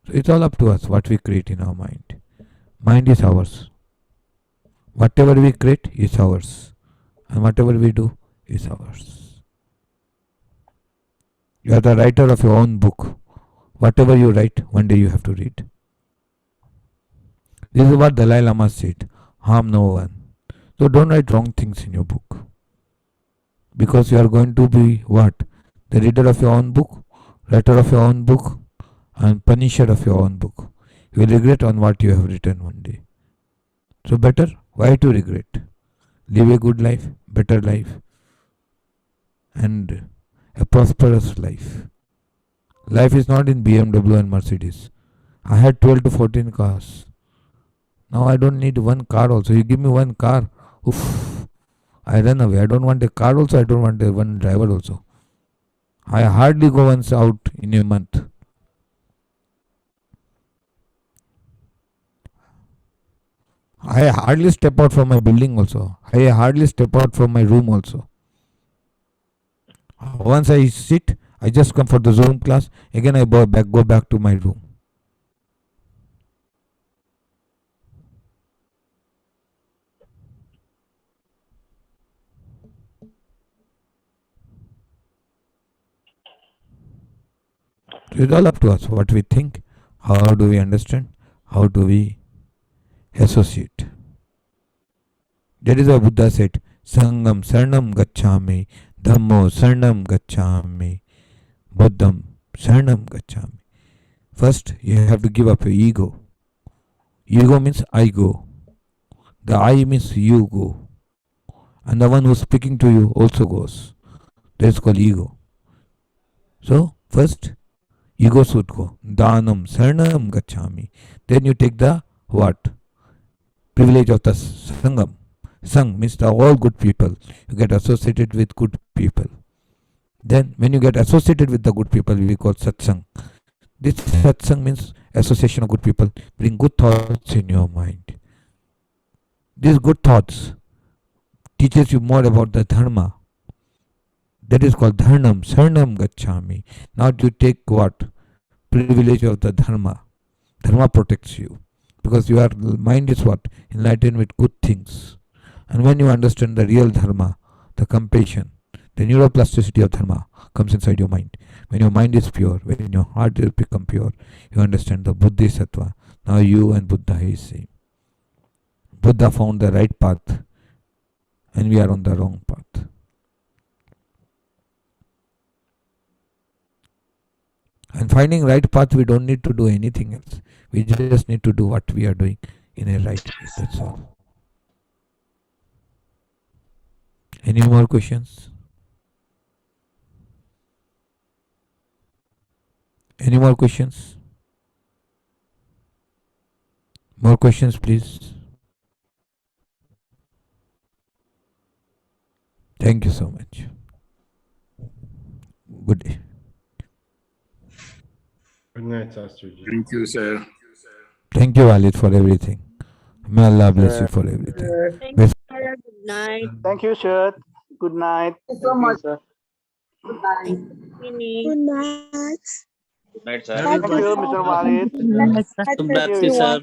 So it's all up to us what we create in our mind. Mind is ours. Whatever we create is ours. And whatever we do is ours. You are the writer of your own book. Whatever you write, one day you have to read. This is what Dalai Lama said. Harm no one. So don't write wrong things in your book. Because you are going to be what? The reader of your own book, writer of your own book, and punisher of your own book. You will regret on what you have written one day. So better, why to regret? Live a good life, better life, and a prosperous life. Life is not in BMW and Mercedes. I had 12 to 14 cars. Now I don't need one car also. You give me one car, oof, I run away. I don't want a car also. I don't want one driver also. I hardly go once out in a month. I hardly step out from my building also. I hardly step out from my room also. Once I sit, I just come for the Zoom class. Again, I go back to my room. So it's all up to us what we think, how do we understand, how do we associate. That is why Buddha said, Sangam Sarnam Gacchami, Dhammo Sarnam Gacchami, Buddham Sarnam Gacchami. First, you have to give up your ego. Ego means I go. The I means you go. And the one who's speaking to you also goes. That is called ego. So, first, ego should go. Dhanam Sarnam Gacchami. Then you take the what? Privilege of the Sangam. Sang means the all good people. You get associated with good people. Then when you get associated with the good people, we call satsang. This satsang means association of good people. Bring good thoughts in your mind. These good thoughts teaches you more about the dharma. That is called dharnam, sarnam gacchami. Now you take what? Privilege of the dharma. Dharma protects you. Because your mind is what? Enlightened with good things. And when you understand the real dharma, the compassion, the neuroplasticity of dharma comes inside your mind. When your mind is pure, when your heart will become pure, you understand the buddhi sattva. Now you and Buddha is same. Buddha found the right path and we are on the wrong path. And finding right path, we don't need to do anything else. We just need to do what we are doing in a right way. That's all. Any more questions? Any more questions? More questions, please. Thank you so much. Good day. Good night, Sastri. Thank you, sir. Thank you, Walid, for everything. May Allah bless you for everything. Thank you, sir. Good night. Thank you, sir. Good night. Thank you so Thank you, much. sir. Goodbye. Good night. Good night, sir. Thank you, Mr. Walid. Good night, sir. Thank you. sir.